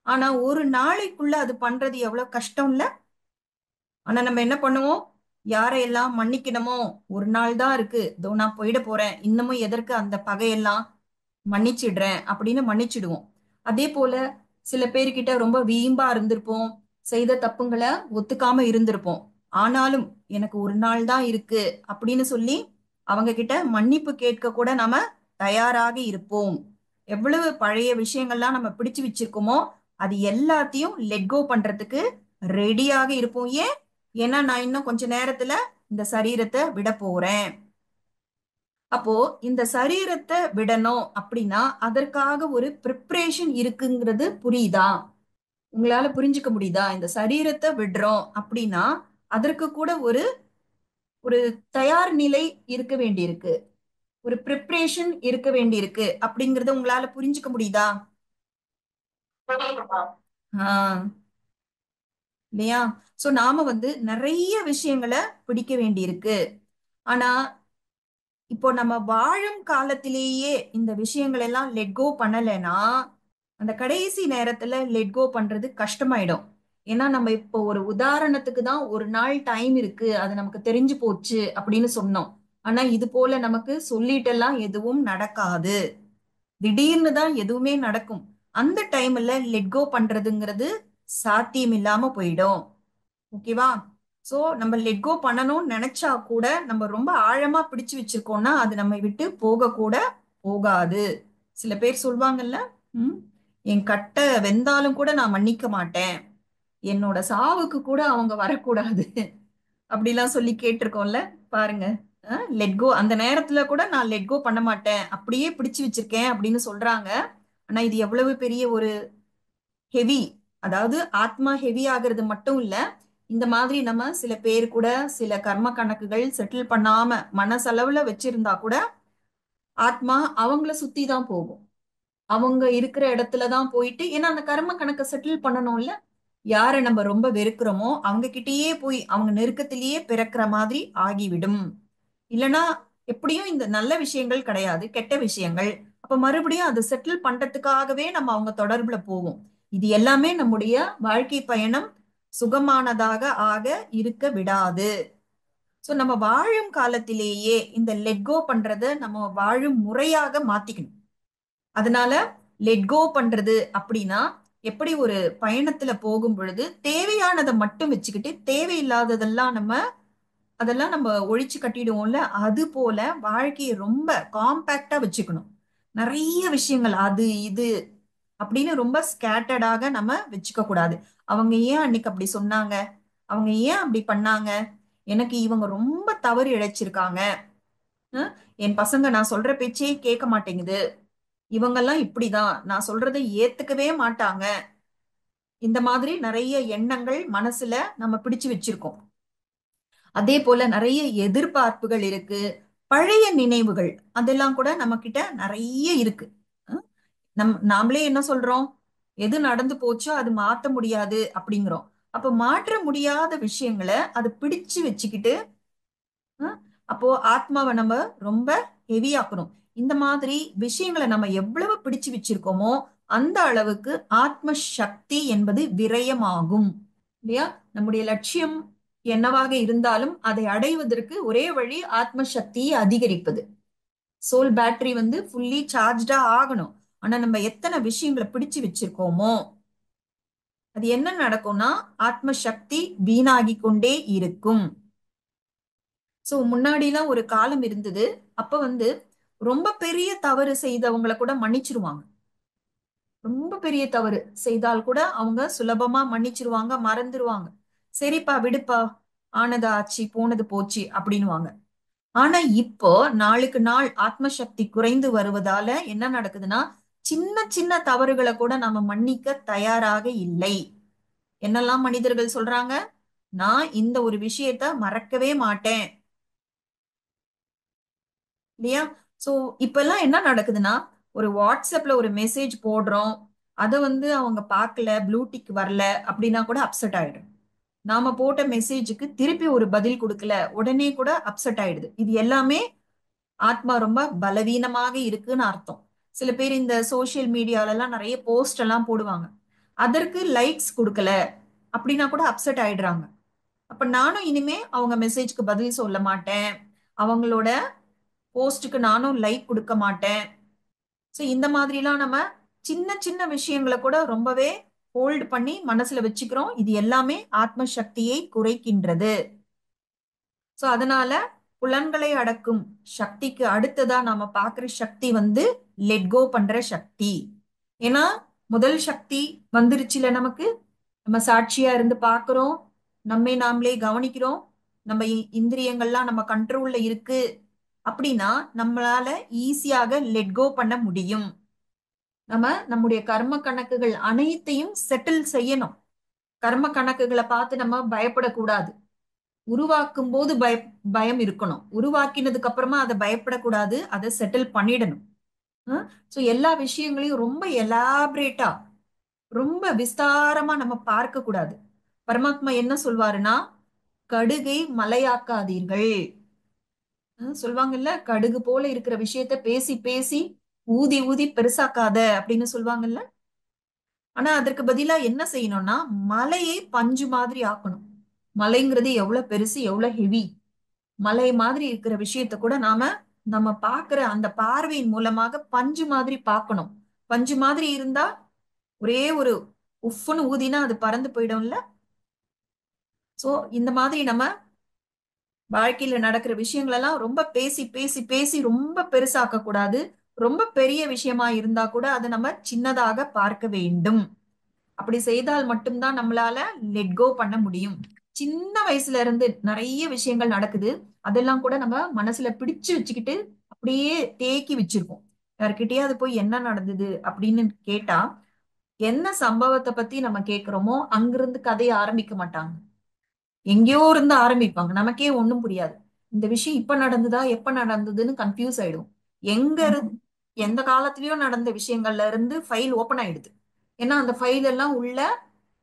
ஆனா ஒரு நாளைக்குள்ள அது பண்றது எவ்வளவு கஷ்டம் இல்ல? ஆனா நம்ம என்ன பண்ணுவோம்? யாரையெல்லாம் மன்னிக்கணுமோ, ஒரு நாள் தான் இருக்கு, இதோ நான் போயிட போறேன், இன்னமும் எதற்கு அந்த பகையெல்லாம், மன்னிச்சிடுறேன் அப்படின்னு மன்னிச்சிடுவோம். அதே போல சில பேர்கிட்ட ரொம்ப வீம்பா இருந்திருப்போம், செய்த தப்புங்களை ஒத்துக்காம இருந்திருப்போம். ஆனாலும் எனக்கு ஒரு நாள் தான் இருக்கு அப்படின்னு சொல்லி அவங்க கிட்ட மன்னிப்பு கேட்க கூட நாம தயாராக இருப்போம். எவ்வளவு பழைய விஷயங்கள்லாம் நம்ம பிடிச்சு வச்சிருக்கோமோ அது எல்லாத்தையும் லெட் கோ பண்றதுக்கு ரெடியாக இருப்போம். ஏன்? ஏன்னா நான் இன்னும் கொஞ்ச நேரத்துல இந்த சரீரத்தை விட போறேன். அப்போ இந்த சரீரத்தை விடணும் அப்படின்னா அதற்காக ஒரு ப்ரிப்பரேஷன் இருக்குங்கிறது புரியுதா? உங்களால புரிஞ்சுக்க முடியுதா? இந்த சரீரத்தை விடுறோம் அப்படின்னா அதற்கு கூட ஒரு ஒரு தயார் நிலை இருக்க வேண்டியிருக்கு, ஒரு ப்ரிப்பரேஷன் இருக்க வேண்டியிருக்கு அப்படிங்கறத உங்களால புரிஞ்சுக்க முடியுதா? ஆஹ் இல்லையா? சோ நாம நிறைய விஷயங்களை பிடிக்க வேண்டியிருக்கு. ஆனா இப்போ நம்ம வாழும் காலத்திலேயே இந்த விஷயங்கள் எல்லாம் லெட் கோ பண்ணலைன்னா அந்த கடைசி நேரத்துல லெட் கோ பண்றது கஷ்டமாயிடும். ஏன்னா நம்ம இப்போ ஒரு உதாரணத்துக்கு தான் ஒரு நாள் டைம் இருக்கு, அது நமக்கு தெரிஞ்சு போச்சு அப்படின்னு சொன்னோம். ஆனா இது போல நமக்கு சொல்லிட்டெல்லாம் எதுவும் நடக்காது. திடீர்னு தான் எதுவுமே நடக்கும். அந்த டைம்ல லெட் கோ பண்றதுங்கிறது சாத்தியம் இல்லாம போயிடும். ஓகேவா? சோ நம்ம லெட் கோ பண்ணணும்னு நினைச்சா கூட நம்ம ரொம்ப ஆழமா பிடிச்சு வச்சிருக்கோம்னா அது நம்மை விட்டு போக கூட போகாது. சில பேர் சொல்லுவாங்கல்ல, ம், என் கட்டை வெந்தாலும் கூட நான் மன்னிக்க மாட்டேன், என்னோட சாவுக்கு கூட அவங்க வரக்கூடாது அப்படிலாம் சொல்லி கேட்டிருக்கோம்ல. பாருங்க, லெட் கோ அந்த நேரத்துல கூட நான் லெட் கோ பண்ண மாட்டேன், அப்படியே பிடிச்சு வச்சிருக்கேன் அப்படின்னு சொல்றாங்க. ஆனா இது எவ்வளவு பெரிய ஒரு ஹெவி, அதாவது ஆத்மா ஹெவி ஆகிறது மட்டும் இல்ல, இந்த மாதிரி நம்ம சில பேர் கூட சில கர்ம கணக்குகள் செட்டில் பண்ணாம மனசளவுல வச்சிருந்தா கூட ஆத்மா அவங்கள சுத்தி தான் போகும். அவங்க இருக்கிற இடத்துல தான் போயிட்டு, ஏன்னா அந்த கர்ம கணக்கை செட்டில் பண்ணணும்ல. யாரை நம்ம ரொம்ப வெறுக்கிறோமோ அவங்க கிட்டயே போய் அவங்க நெருக்கத்திலேயே பிறக்கிற மாதிரி ஆகிவிடும். இல்லனா எப்படியும் இந்த நல்ல விஷயங்கள் கிடையாது, கெட்ட விஷயங்கள். அப்ப மறுபடியும் அதை செட்டில் பண்றதுக்காகவே நம்ம அவங்க தொடர்புல போவோம். இது எல்லாமே நம்முடைய வாழ்க்கை பயணம் சுகமானதாக ஆக இருக்க விடாது. சோ நம்ம வாழும் காலத்திலேயே இந்த லெட் கோ பண்றத நம்ம வாழும் முறையாக மாத்திக்கணும். அதனால லெட் கோ பண்றது அப்படின்னா எப்படி ஒரு பயணத்துல போகும் பொழுது தேவையானதை மட்டும் வச்சுக்கிட்டு தேவையில்லாததெல்லாம் அதெல்லாம் நம்ம ஒழிச்சு கட்டிடுவோம்ல, அது போல வாழ்க்கையை ரொம்ப காம்பேக்டா வச்சுக்கணும். நிறைய விஷயங்கள் அது இது அப்படின்னு ரொம்ப ஸ்கேட்டர்டாக நம்ம வச்சுக்க கூடாது. அவங்க ஏன் அன்னைக்கு அப்படி சொன்னாங்க, அவங்க ஏன் அப்படி பண்ணாங்க, எனக்கு இவங்க ரொம்ப தவறு இழைச்சிருக்காங்க, அஹ், என் பசங்க நான் சொல்ற பேச்சே கேட்க மாட்டேங்குது, இவங்கெல்லாம் இப்படிதான் நான் சொல்றதை ஏத்துக்கவே மாட்டாங்க. இந்த மாதிரி நிறைய எண்ணங்கள் மனசுல நம்ம பிடிச்சு வச்சிருக்கோம். அதே போல நிறைய எதிர்பார்ப்புகள் இருக்கு, பழைய நினைவுகள் அதெல்லாம் கூட நம்ம கிட்ட நிறைய இருக்கு. அஹ் நாமளே என்ன சொல்றோம், எது நடந்து போச்சோ அது மாத்த முடியாது அப்படிங்கிறோம். அப்ப மாற்ற முடியாத விஷயங்களை அது பிடிச்சு வச்சுக்கிட்டு அஹ், அப்போ ஆத்மாவை நம்ம ரொம்ப ஹெவியாக்கணும். இந்த மாதிரி விஷயங்களை நம்ம எவ்வளவு பிடிச்சு வச்சிருக்கோமோ அந்த அளவுக்கு ஆத்ம சக்தி என்பது விரயமாகும். இல்லையா? நம்முடைய லட்சியம் என்னவாக இருந்தாலும் அதை அடைவதற்கு ஒரே வழி ஆத்ம சக்தியை அதிகரிப்பது. சோல் பேட்டரி ஃபுல்லி சார்ஜ்டா ஆகணும். ஆனா நம்ம எத்தனை விஷயங்களை பிடிச்சு வச்சிருக்கோமோ அது என்ன நடக்கும்னா ஆத்ம சக்தி வீணாகி கொண்டே இருக்கும். சோ முன்னாடிலாம் ஒரு காலம் இருந்தது, அப்ப ரொம்ப பெரிய தவறு செய்தவங்களை கூட மன்னிச்சிருவாங்க. ரொம்ப பெரிய தவறு செய்தால் கூட அவங்க சுலபமா மன்னிச்சிருவாங்க, மறந்துருவாங்க. சரிப்பா விடுப்பா, ஆனது ஆச்சு போனது போச்சு அப்படின்னுவாங்க. ஆனா இப்போ நாளுக்கு நாள் ஆத்ம சக்தி குறைந்து வருவதால என்ன நடக்குதுன்னா சின்ன சின்ன தவறுகளை கூட நாம மன்னிக்க தயாராக இல்லை. என்னெல்லாம் மனிதர்கள் சொல்றாங்க, நான் இந்த ஒரு விஷயத்த மறக்கவே மாட்டேன், இல்லையா? சோ இப்ப எல்லாம் என்ன நடக்குதுன்னா ஒரு வாட்ஸ்அப்ல ஒரு மெசேஜ் போடுறோம், அதை அவங்க பார்க்கல, ப்ளூடிக் வரல அப்படின்னா கூட அப்செட் ஆயிடும். நாம போட்ட மெசேஜுக்கு திருப்பி ஒரு பதில் கொடுக்கல உடனே கூட அப்செட் ஆயிடுது. இது எல்லாமே ஆத்மா ரொம்ப பலவீனமாக இருக்குன்னு அர்த்தம். சில பேர் இந்த சோசியல் மீடியால எல்லாம் நிறைய போஸ்ட் எல்லாம் போடுவாங்க, அதற்கு லைக்ஸ் கொடுக்கல அப்படின்னா கூட அப்செட் ஆயிடுறாங்க. அப்ப நானும் இனிமே அவங்க மெசேஜ்க்கு பதில் சொல்ல மாட்டேன், அவங்களோட போஸ்டுக்கு நானும் லைக் கொடுக்க மாட்டேன். ஸோ இந்த மாதிரிலாம் நம்ம சின்ன சின்ன விஷயங்களை கூட ரொம்பவே ஹோல்டு பண்ணி மனசுல வச்சுக்கிறோம். இது எல்லாமே ஆத்ம சக்தியை குறைக்கின்றது. சோ அதனால புலன்களை அடக்கும் சக்திக்கு அடுத்ததா நாம பாக்குற சக்தி லெட் கோ பண்ற சக்தி. ஏன்னா முதல் சக்தி வந்துருச்சுல நமக்கு, நம்ம சாட்சியா இருந்து பாக்குறோம், நம்மை நாமளே கவனிக்கிறோம், நம்ம இந்திரியங்கள்லாம் நம்ம கண்ட்ரோல்ல இருக்கு அப்படின்னா நம்மளால ஈஸியாக லெட் கோ பண்ண முடியும். நம்ம நம்முடைய கர்ம கணக்குகள் அனைத்தையும் செட்டில் செய்யணும். கர்ம கணக்குகளை பார்த்து நம்ம பயப்படக்கூடாது. உருவாக்கும் போது பயம் இருக்கணும். உருவாக்கினதுக்கு அப்புறமா அதை பயப்படக்கூடாது, அதை செட்டில் பண்ணிடணும். சோ எல்லா விஷயங்களையும் ரொம்ப எலாபரேட்டா, ரொம்ப விஸ்தாரமா நம்ம பார்க்க கூடாது. பரமாத்மா என்ன சொல்வாருன்னா, கடுகை மலையாக்காதீர்கள். சொல்லுவாங்கல்ல, கடுகு போல இருக்கிற விஷயத்த பேசி பேசி ஊதி ஊதி பெருசாக்காத அப்படின்னு சொல்லுவாங்கல்ல. ஆனா அதற்கு பதிலா என்ன செய்யணும்னா, மலையை பஞ்சு மாதிரி ஆக்கணும். மலைங்கிறது எவ்வளவு பெருசு, எவ்வளவு ஹெவி. மலை மாதிரி இருக்கிற விஷயத்த கூட நம்ம பார்க்கிற அந்த பார்வையின் மூலமாக பஞ்சு மாதிரி பார்க்கணும். பஞ்சு மாதிரி இருந்தா ஒரே ஒரு உஃப்னு ஊதினா அது பறந்து போயிடும்ல. சோ இந்த மாதிரி நம்ம வாழ்க்கையில நடக்கிற விஷயங்கள் எல்லாம் ரொம்ப பேசி பேசி பேசி ரொம்ப பெருசாக்க கூடாது. ரொம்ப பெரிய விஷயமா இருந்தா கூட அதை நம்ம சின்னதாக பார்க்க வேண்டும். அப்படி செய்தால் மட்டும்தான் நம்மளால லெட் கோ பண்ண முடியும். சின்ன வயசுல இருந்து நிறைய விஷயங்கள் நடக்குது. அதெல்லாம் கூட நம்ம மனசுல பிடிச்சு வச்சுக்கிட்டு அப்படியே தேக்கி வச்சிருக்கோம். யார்கிட்டயாவது போய் என்ன நடந்தது அப்படின்னு கேட்டா, என்ன சம்பவத்தை பத்தி நம்ம கேக்குறோமோ அங்கிருந்து கதையை ஆரம்பிக்க மாட்டாங்க. எங்கேயோ இருந்து ஆரம்பிப்பாங்க. நமக்கே ஒண்ணும் புரியாது. இந்த விஷயம் இப்ப நடந்ததா, எப்ப நடந்ததுன்னு கன்ஃபியூஸ் ஆயிடும். எங்க இருந்து எந்த காலத்திலயோ நடந்த விஷயங்கள்ல இருந்து ஃபைல் ஓபன் ஆயிடுது. ஏன்னா அந்த ஃபைல் எல்லாம் உள்ள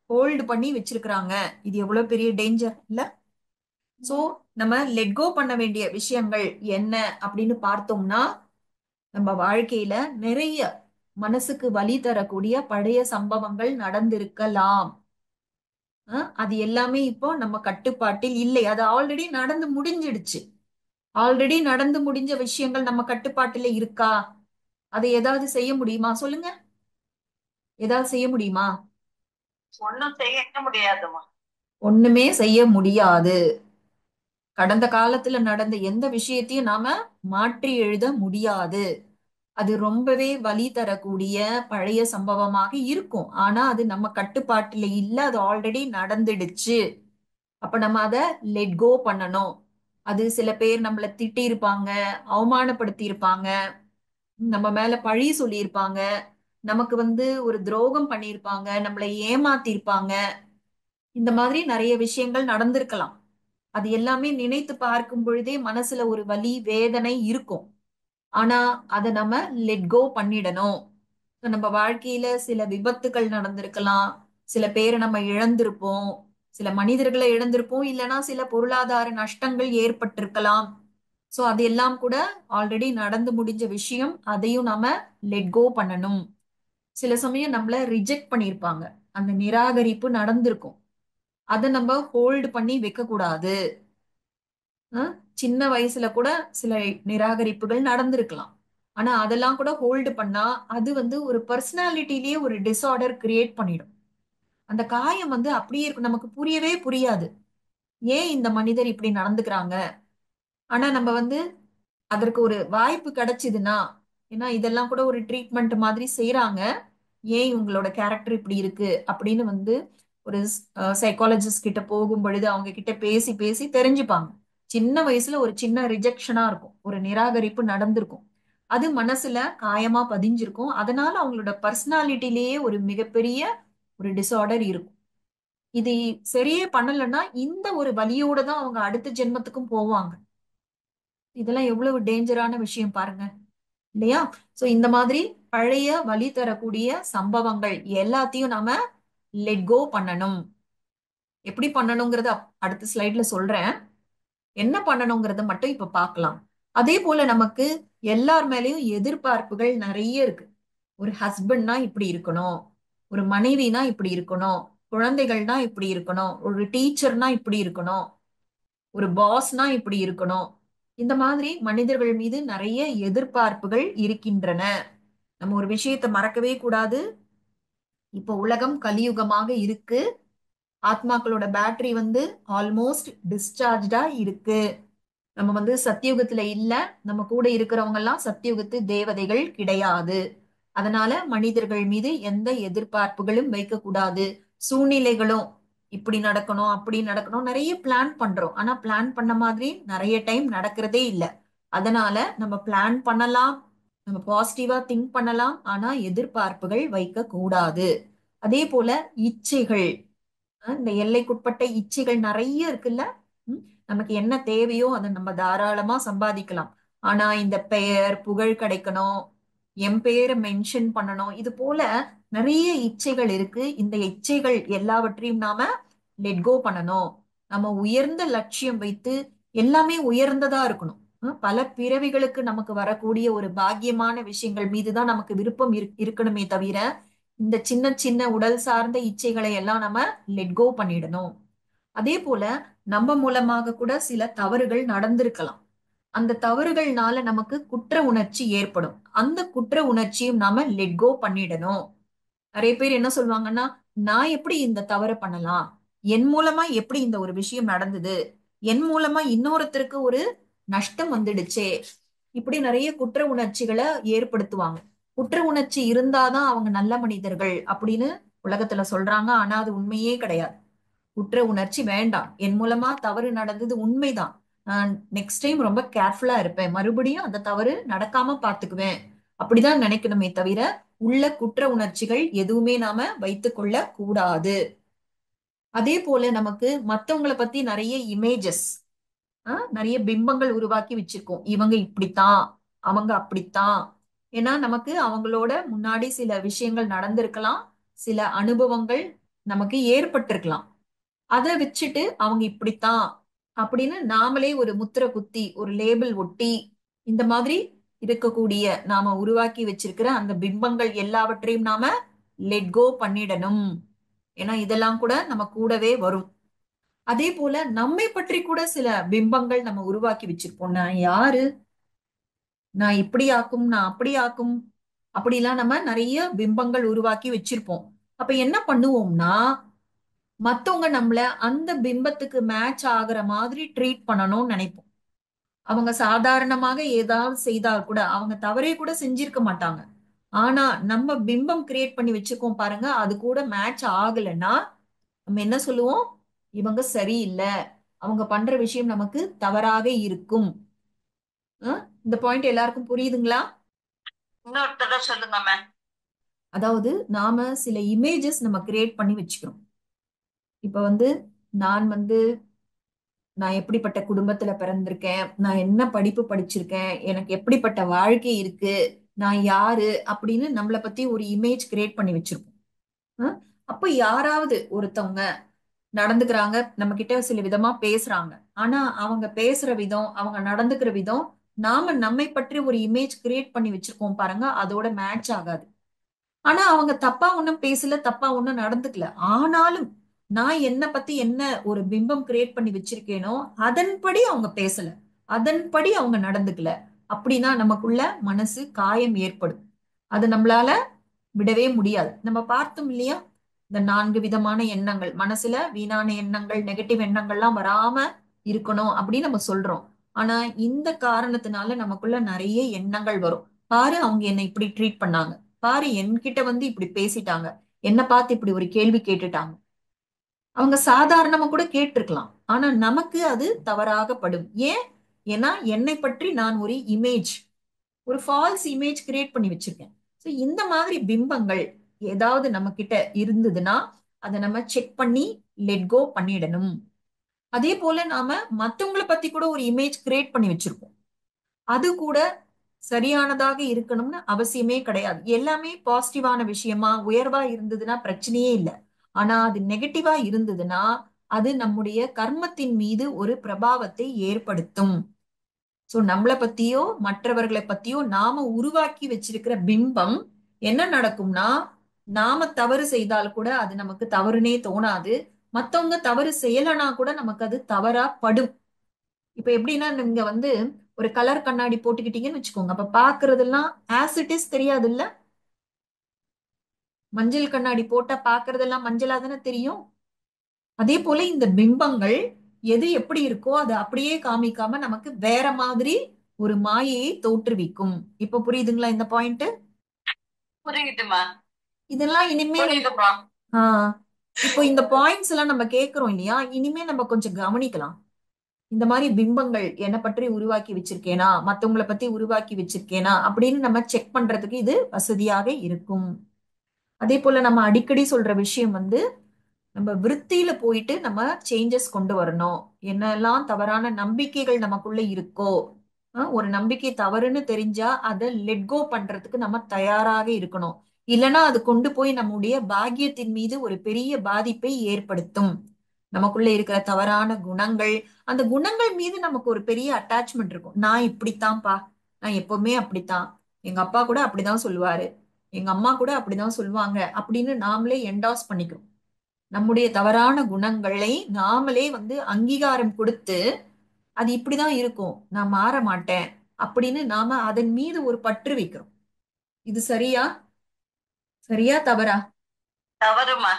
ஹோல்டு பண்ணி வச்சிருக்கிறாங்க. இது எவ்வளவு பெரிய டேஞ்சர் இல்ல. சோ நம்ம லெட் கோ பண்ண வேண்டிய விஷயங்கள் என்ன அப்படின்னு பார்த்தோம்னா, நம்ம வாழ்க்கையில நிறைய மனசுக்கு வலி தரக்கூடிய பழைய சம்பவங்கள் நடந்திருக்கலாம். அது எல்லாமே இப்போ நம்ம கட்டுப்பாட்டில் இல்லை. அது ஆல்ரெடி நடந்து முடிஞ்சிடுச்சு. ஆல்ரெடி நடந்து முடிஞ்ச விஷயங்கள் நம்ம கட்டுப்பாட்டுல இருக்கா? அதை ஏதாவது செய்ய முடியுமா சொல்லுங்க? ஏதாவது செய்ய முடியுமா? ஒண்ணும் செய்ய முடியாதுமா. ஒண்ணுமே செய்ய முடியாது. கடந்த காலத்துல நடந்த எந்த விஷயத்தையும் நாம மாற்றி எழுத முடியாது. அது ரொம்பவே வலி தரக்கூடிய பழைய சம்பவமாக இருக்கும். ஆனா அது நம்ம கட்டுப்பாட்டுல இல்ல. அது ஆல்ரெடி நடந்துடுச்சு. அப்ப நம்ம அதை லெட் கோ பண்ணணும். அது சில பேர் நம்மள திட்டி இருப்பாங்க, அவமானப்படுத்தி இருப்பாங்க, நம்ம மேல பழி சொல்லியிருப்பாங்க, நமக்கு ஒரு துரோகம் பண்ணியிருப்பாங்க, நம்மளை ஏமாத்தி இருப்பாங்க. இந்த மாதிரி நிறைய விஷயங்கள் நடந்திருக்கலாம். அது எல்லாமே நினைத்து பார்க்கும் பொழுதே மனசுல ஒரு வலி வேதனை இருக்கும். ஆனா அதை நம்ம லெட் கோ பண்ணிடணும். இப்ப நம்ம வாழ்க்கையில சில விபத்துகள் நடந்திருக்கலாம். சில பேரை நம்ம இழந்திருப்போம். சில மனிதர்களை இழந்திருப்போம். இல்லைன்னா சில பொருளாதார நஷ்டங்கள் ஏற்பட்டிருக்கலாம். சோ அது எல்லாம் கூட ஆல்ரெடி நடந்து முடிஞ்ச விஷயம். அதையும் நாம லெட் கோ பண்ணணும். சில சமயம் நம்மள ரிஜெக்ட் பண்ணியிருப்பாங்க. அந்த நிராகரிப்பு நடந்திருக்கும். அதை நம்ம ஹோல்டு பண்ணி வைக்க கூடாது. அஹ் சின்ன வயசுல கூட சில நிராகரிப்புகள் நடந்திருக்கலாம். ஆனா அதெல்லாம் கூட ஹோல்டு பண்ணா அது ஒரு பர்சனாலிட்டிலேயே ஒரு டிஸார்டர் கிரியேட் பண்ணிடும். அந்த காயம் அப்படியே இருக்கும். நமக்கு புரியவே புரியாது. ஏன் இந்த மனிதர் இப்படி நடந்துக்கிறாங்க? ஆனா நம்ம அதற்கு ஒரு வாய்ப்பு கிடைச்சதுன்னா, ஏன்னா இதெல்லாம் கூட ஒரு ட்ரீட்மெண்ட் மாதிரி செய்யறாங்க. ஏன் உங்களோட கேரக்டர் இப்படி இருக்கு அப்படின்னு ஒரு சைக்காலஜிஸ்ட் கிட்ட போகும் பொழுது அவங்க கிட்ட பேசி பேசி தெரிஞ்சுப்பாங்க. சின்ன வயசுல ஒரு சின்ன ரிஜெக்ஷனா இருக்கும், ஒரு நிராகரிப்பு நடந்திருக்கும். அது மனசுல காயமா பதிஞ்சிருக்கும். அதனால அவங்களோட பர்சனாலிட்டிலேயே ஒரு மிகப்பெரிய ஒரு டிசார்டர் இருக்கும். இது சரியே பண்ணலைன்னா இந்த ஒரு வலியோட தான் அவங்க அடுத்த ஜென்மத்துக்கும் போவாங்க. இதெல்லாம் எவ்வளவு டேஞ்சரான விஷயம் பாருங்க, இல்லையா? சோ இந்த மாதிரி பழைய வலி தரக்கூடிய சம்பவங்கள் எல்லாத்தையும் நாம லெட் கோ பண்ணணும். எப்படி பண்ணணுங்கிறத அடுத்த ஸ்லைட்ல சொல்றேன். என்ன பண்ணணுங்கிறத மட்டும் இப்ப பார்க்கலாம். அதே போல நமக்கு எல்லார் மேலயும் எதிர்பார்ப்புகள் நிறைய இருக்கு. ஒரு ஹஸ்பண்ட்னா இப்படி இருக்கணும், ஒரு மனைவினா இப்படி இருக்கணும், குழந்தைகள்னா இப்படி இருக்கணும், ஒரு டீச்சர்னா இப்படி இருக்கணும், ஒரு பாஸ்னா இப்படி இருக்கணும். இந்த மாதிரி மனிதர்கள் மீது நிறைய எதிர்பார்ப்புகள் இருக்கின்றன. நம்ம ஒரு விஷயத்தை மறக்கவே கூடாது. இப்போ உலகம் கலியுகமாக இருக்கு. ஆத்மாக்களோட பேட்டரி ஆல்மோஸ்ட் டிஸ்சார்ஜா இருக்கு. நம்ம சத்தியுகத்துல இல்ல. நம்ம கூட இருக்கிறவங்க எல்லாம் சத்தியுகத்து தேவதைகள் கிடையாது. அதனால மனிதர்கள் மீது எந்த எதிர்பார்ப்புகளும் வைக்க கூடாது. சூழ்நிலைகளும் இப்படி நடக்கணும் அப்படி நடக்கணும் நிறைய பிளான் பண்றோம். ஆனா பிளான் பண்ண மாதிரி நிறைய டைம் நடக்கிறதே இல்லை. அதனால நம்ம பிளான் பண்ணலாம், நம்ம பாசிட்டிவா திங்க் பண்ணலாம், ஆனா எதிர்பார்ப்புகள் வைக்க கூடாது. அதே போல இச்சைகள், இந்த எல்லைக்குட்பட்ட இச்சைகள் நிறைய இருக்குல்ல. ம், நமக்கு என்ன தேவையோ அதை நம்ம தாராளமா சம்பாதிக்கலாம். ஆனா இந்த பெயர் புகழ் கிடைக்கணும், என் பேரை மென்ஷன் பண்ணணும், இது போல நிறைய இச்சைகள் இருக்கு. இந்த இச்சைகள் எல்லாவற்றையும் நாம லெட் கோ பண்ணணும். நம்ம உயர்ந்த லட்சியம் வைத்து எல்லாமே உயர்ந்ததா இருக்கணும். பல பிறவிகளுக்கு நமக்கு வரக்கூடிய ஒரு பாக்கியமான விஷயங்கள் மீதுதான் நமக்கு விருப்பம் இருக்கணுமே தவிர இந்த சின்ன சின்ன உடல் சார்ந்த இச்சைகளை எல்லாம் நம்ம லெட் கோ பண்ணிடணும். அதே போல நம்ம மூலமாக கூட சில தவறுகள் நடந்திருக்கலாம். அந்த தவறுகள்னால நமக்கு குற்ற உணர்ச்சி ஏற்படும். அந்த குற்ற உணர்ச்சியும் நாம லெட் கோ பண்ணிடணும். நிறைய பேர் என்ன சொல்லுவாங்கன்னா, நான் எப்படி இந்த தவறை பண்ணலாம், என் மூலமா எப்படி இந்த ஒரு விஷயம் நடந்தது, என் மூலமா இன்னொருத்தருக்கு ஒரு நஷ்டம் வந்துடுச்சே, இப்படி நிறைய குற்ற உணர்ச்சிகளை ஏற்படுத்துவாங்க. குற்ற உணர்ச்சி இருந்தாதான் அவங்க நல்ல மனிதர்கள் அப்படின்னு உலகத்துல சொல்றாங்க. ஆனா அது உண்மையே கிடையாது. குற்ற உணர்ச்சி வேண்டாம். என் மூலமா தவறு நடந்தது உண்மைதான், நான் நெக்ஸ்ட் டைம் ரொம்ப கேர்ஃபுல்லா இருப்பேன், மறுபடியும் அந்த தவறு நடக்காம பாத்துக்குவேன், அப்படிதான் நினைக்கணுமே தவிர உள்ள குற்ற உணர்ச்சிகள் எதுவுமே நாம வைத்துக் கொள்ள கூடாது. அதே போல நமக்கு மத்தவங்கள பத்தி நிறைய இமேஜஸ், நிறைய பிம்பங்கள் உருவாக்கி வச்சிருக்கோம். இவங்க இப்படித்தான், அவங்க அப்படித்தான். ஏன்னா நமக்கு அவங்களோட முன்னாடி சில விஷயங்கள் நடந்திருக்கலாம், சில அனுபவங்கள் நமக்கு ஏற்பட்டிருக்கலாம். அதை வச்சுட்டு அவங்க இப்படித்தான் அப்படின்னு நாமளே ஒரு முத்திரை குத்தி ஒரு லேபிள் ஒட்டி இந்த மாதிரி இருக்கக்கூடிய நாம உருவாக்கி வச்சிருக்கிற அந்த பிம்பங்கள் எல்லாவற்றையும் நாம லெட் கோ பண்ணிடணும். ஏன்னா இதெல்லாம் கூட நம்ம கூடவே வரும். அதே போல நம்மை பற்றி கூட சில பிம்பங்கள் நம்ம உருவாக்கி வச்சிருப்போம். நான் யாரு, நான் இப்படி ஆக்கும், நான் அப்படி ஆக்கும், அப்படிலாம் நம்ம நிறைய பிம்பங்கள் உருவாக்கி வச்சிருப்போம். அப்ப என்ன பண்ணுவோம்னா, மத்தவங்க நம்மள அந்த பிம்பத்துக்கு மேட்ச் ஆகுற மாதிரி ட்ரீட் பண்ணணும்னு நினைப்போம். அவங்க சாதாரணமாக ஏதாவது செய்தால் கூட, அவங்க தவறே கூட செஞ்சிருக்க மாட்டாங்க. ஆனா நம்ம பிம்பம் கிரியேட் பண்ணி வச்சிருக்கோம் பாருங்க, அது கூட மேட்ச் ஆகலைன்னா நம்ம என்ன சொல்லுவோம், இவங்க சரியில்லை, அவங்க பண்ற விஷயம் நமக்கு தவறாக இருக்கும். இந்த பாயிண்ட் எல்லாருக்கும் புரியுதுங்களா? இன்னொரு தடவை சொல்லுங்க மேம். அதாவது நாம சில இமேஜஸ் நம்ம கிரியேட் பண்ணி வச்சுக்கிறோம். இப்ப நான் எப்படிப்பட்ட குடும்பத்துல பிறந்திருக்கேன், நான் என்ன படிப்பு படிச்சிருக்கேன், எனக்கு எப்படிப்பட்ட வாழ்க்கை இருக்கு, நான் யாரு அப்படின்னு நம்மளை பத்தி ஒரு இமேஜ் கிரியேட் பண்ணி வச்சிருப்போம். அஹ் அப்ப யாராவது ஒருத்தவங்க நடந்துக்கிறாங்க, நம்ம கிட்ட சில விதமா பேசுறாங்க, ஆனா அவங்க பேசுற விதம், அவங்க நடந்துக்கிற விதம், நாம நம்மை பற்றி ஒரு இமேஜ் கிரியேட் பண்ணி வச்சிருக்கோம் பாருங்க, அதோட மேட்ச் ஆகாது. ஆனா அவங்க தப்பா ஒண்ணும் பேசல, தப்பா ஒண்ணும் நடந்துக்கல. ஆனாலும் நான் என்ன பத்தி என்ன ஒரு பிம்பம் கிரியேட் பண்ணி வச்சிருக்கேனோ அதன்படி அவங்க பேசல, அதன்படி அவங்க நடந்துக்கல, அப்படின்னா நமக்குள்ள மனசு காயம் ஏற்படும். அது நம்மளால விடவே முடியாது. நம்ம பார்த்தோம் இல்லையா, இந்த 4 விதமான எண்ணங்கள், மனசுல வீணான எண்ணங்கள், நெகட்டிவ் எண்ணங்கள்லாம் வராம இருக்கணும் அப்படின்னு நம்ம சொல்றோம். ஆனா இந்த காரணத்தினால நமக்குள்ள நிறைய எண்ணங்கள் வரும். பாரு அவங்க என்னை இப்படி ட்ரீட் பண்ணாங்க, பாரு என்கிட்ட இப்படி பேசிட்டாங்க, என்ன பார்த்து இப்படி ஒரு கேள்வி கேட்டுட்டாங்க. அவங்க சாதாரணமா கூட கேட்டிருக்கலாம், ஆனா நமக்கு அது தவறாகப்படும். ஏன்? ஏன்னா என்னை பற்றி நான் ஒரு இமேஜ், ஒரு ஃபால்ஸ் இமேஜ் கிரியேட் பண்ணி வச்சிருக்கேன். சோ இந்த மாதிரி பிம்பங்கள் ஏதாவது நம்ம கிட்ட இருந்ததுன்னா அதை நம்ம செக் பண்ணி லெட் கோ பண்ணிடணும். அதே போல நாம மத்தவங்கள பத்தி கூட ஒரு இமேஜ் கிரியேட் பண்ணி வச்சிருப்போம். அது கூட சரியானதாக இருக்கணும்னு அவசியமே கிடையாது. எல்லாமே பாசிட்டிவான விஷயமா உயர்வா இருந்ததுன்னா பிரச்சனையே இல்லை. ஆனா அது நெகட்டிவா இருந்ததுன்னா அது நம்முடைய கர்மத்தின் மீது ஒரு பிரபாவத்தை ஏற்படுத்தும். சோ நம்மளை பத்தியோ மற்றவர்களை பத்தியோ நாம உருவாக்கி வச்சிருக்கிற பிம்பம் என்ன நடக்கும்னா, நாம தவறு செய்தால் கூட அது நமக்கு தவறுனே தோணாது. மத்தவங்க தவறு செய்யலனா கூட நமக்கு அது தவறா படும். இப்ப எப்படின்னா, நீங்க ஒரு கலர் கண்ணாடி போட்டுக்கிட்டீங்கன்னு வச்சுக்கோங்க, அப்ப பாக்குறதெல்லாம் ஆஸ் இட் இஸ் தெரியாது இல்ல. மஞ்சள் கண்ணாடி போட்டா பாக்குறதெல்லாம் மஞ்சளா தானே தெரியும். அதே போல இந்த பிம்பங்கள் எது எப்படி இருக்கோ அதை அப்படியே காமிக்காம நமக்கு வேற மாதிரி ஒரு மாயையை தோற்றுவிக்கும். இப்ப புரியுதுங்களா இந்த பாயிண்ட்? புரியுதுமா. இதெல்லாம் இனிமே புரியுதுமா. ஆஹ் இப்போ இந்த பாயிண்ட்ஸ் எல்லாம் நம்ம கேட்கிறோம் இல்லையா, இனிமே நம்ம கொஞ்சம் கவனிக்கலாம். இந்த மாதிரி பிம்பங்கள் என்னை பற்றி உருவாக்கி வச்சிருக்கேனா, மத்தவங்கள பத்தி உருவாக்கி வச்சிருக்கேனா அப்படின்னு நம்ம செக் பண்றதுக்கு இது வசதியாக இருக்கும். அதே போல நம்ம அடிக்கடி சொல்ற விஷயம் வந்து நம்ம விருத்தியில போயிட்டு நம்ம சேஞ்சஸ் கொண்டு வரணும். என்னெல்லாம் தவறான நம்பிக்கைகள் நமக்குள்ள இருக்கோ, ஒரு நம்பிக்கை தவறுன்னு தெரிஞ்சா அதை லெட் கோ பண்றதுக்கு நம்ம தயாராக இருக்கணும். இல்லைன்னா அது கொண்டு போய் நம்முடைய பாக்கியத்தின் மீது ஒரு பெரிய பாதிப்பை ஏற்படுத்தும். நமக்குள்ள இருக்கிற தவறான குணங்கள், அந்த குணங்கள் மீது நமக்கு ஒரு பெரிய அட்டாச்மெண்ட் இருக்கும். நான் இப்படித்தான்ப்பா, நான் எப்பவுமே அப்படித்தான், எங்க அப்பா கூட அப்படிதான் சொல்லுவாரு, எங்க அம்மா கூட அப்படிதான் சொல்லுவாங்க அப்படின்னு நாமளே என்டாஸ் பண்ணிக்கிறோம். நம்முடைய தவறான குணங்களை நாமளே வந்து அங்கீகாரம் கொடுத்து அது இப்படிதான் இருக்கும், நான் மாற மாட்டேன் அப்படின்னு நாம அதன் மீது ஒரு பற்று வைக்கிறோம். இது சரியா? சரியா தவறா? தவறுமா.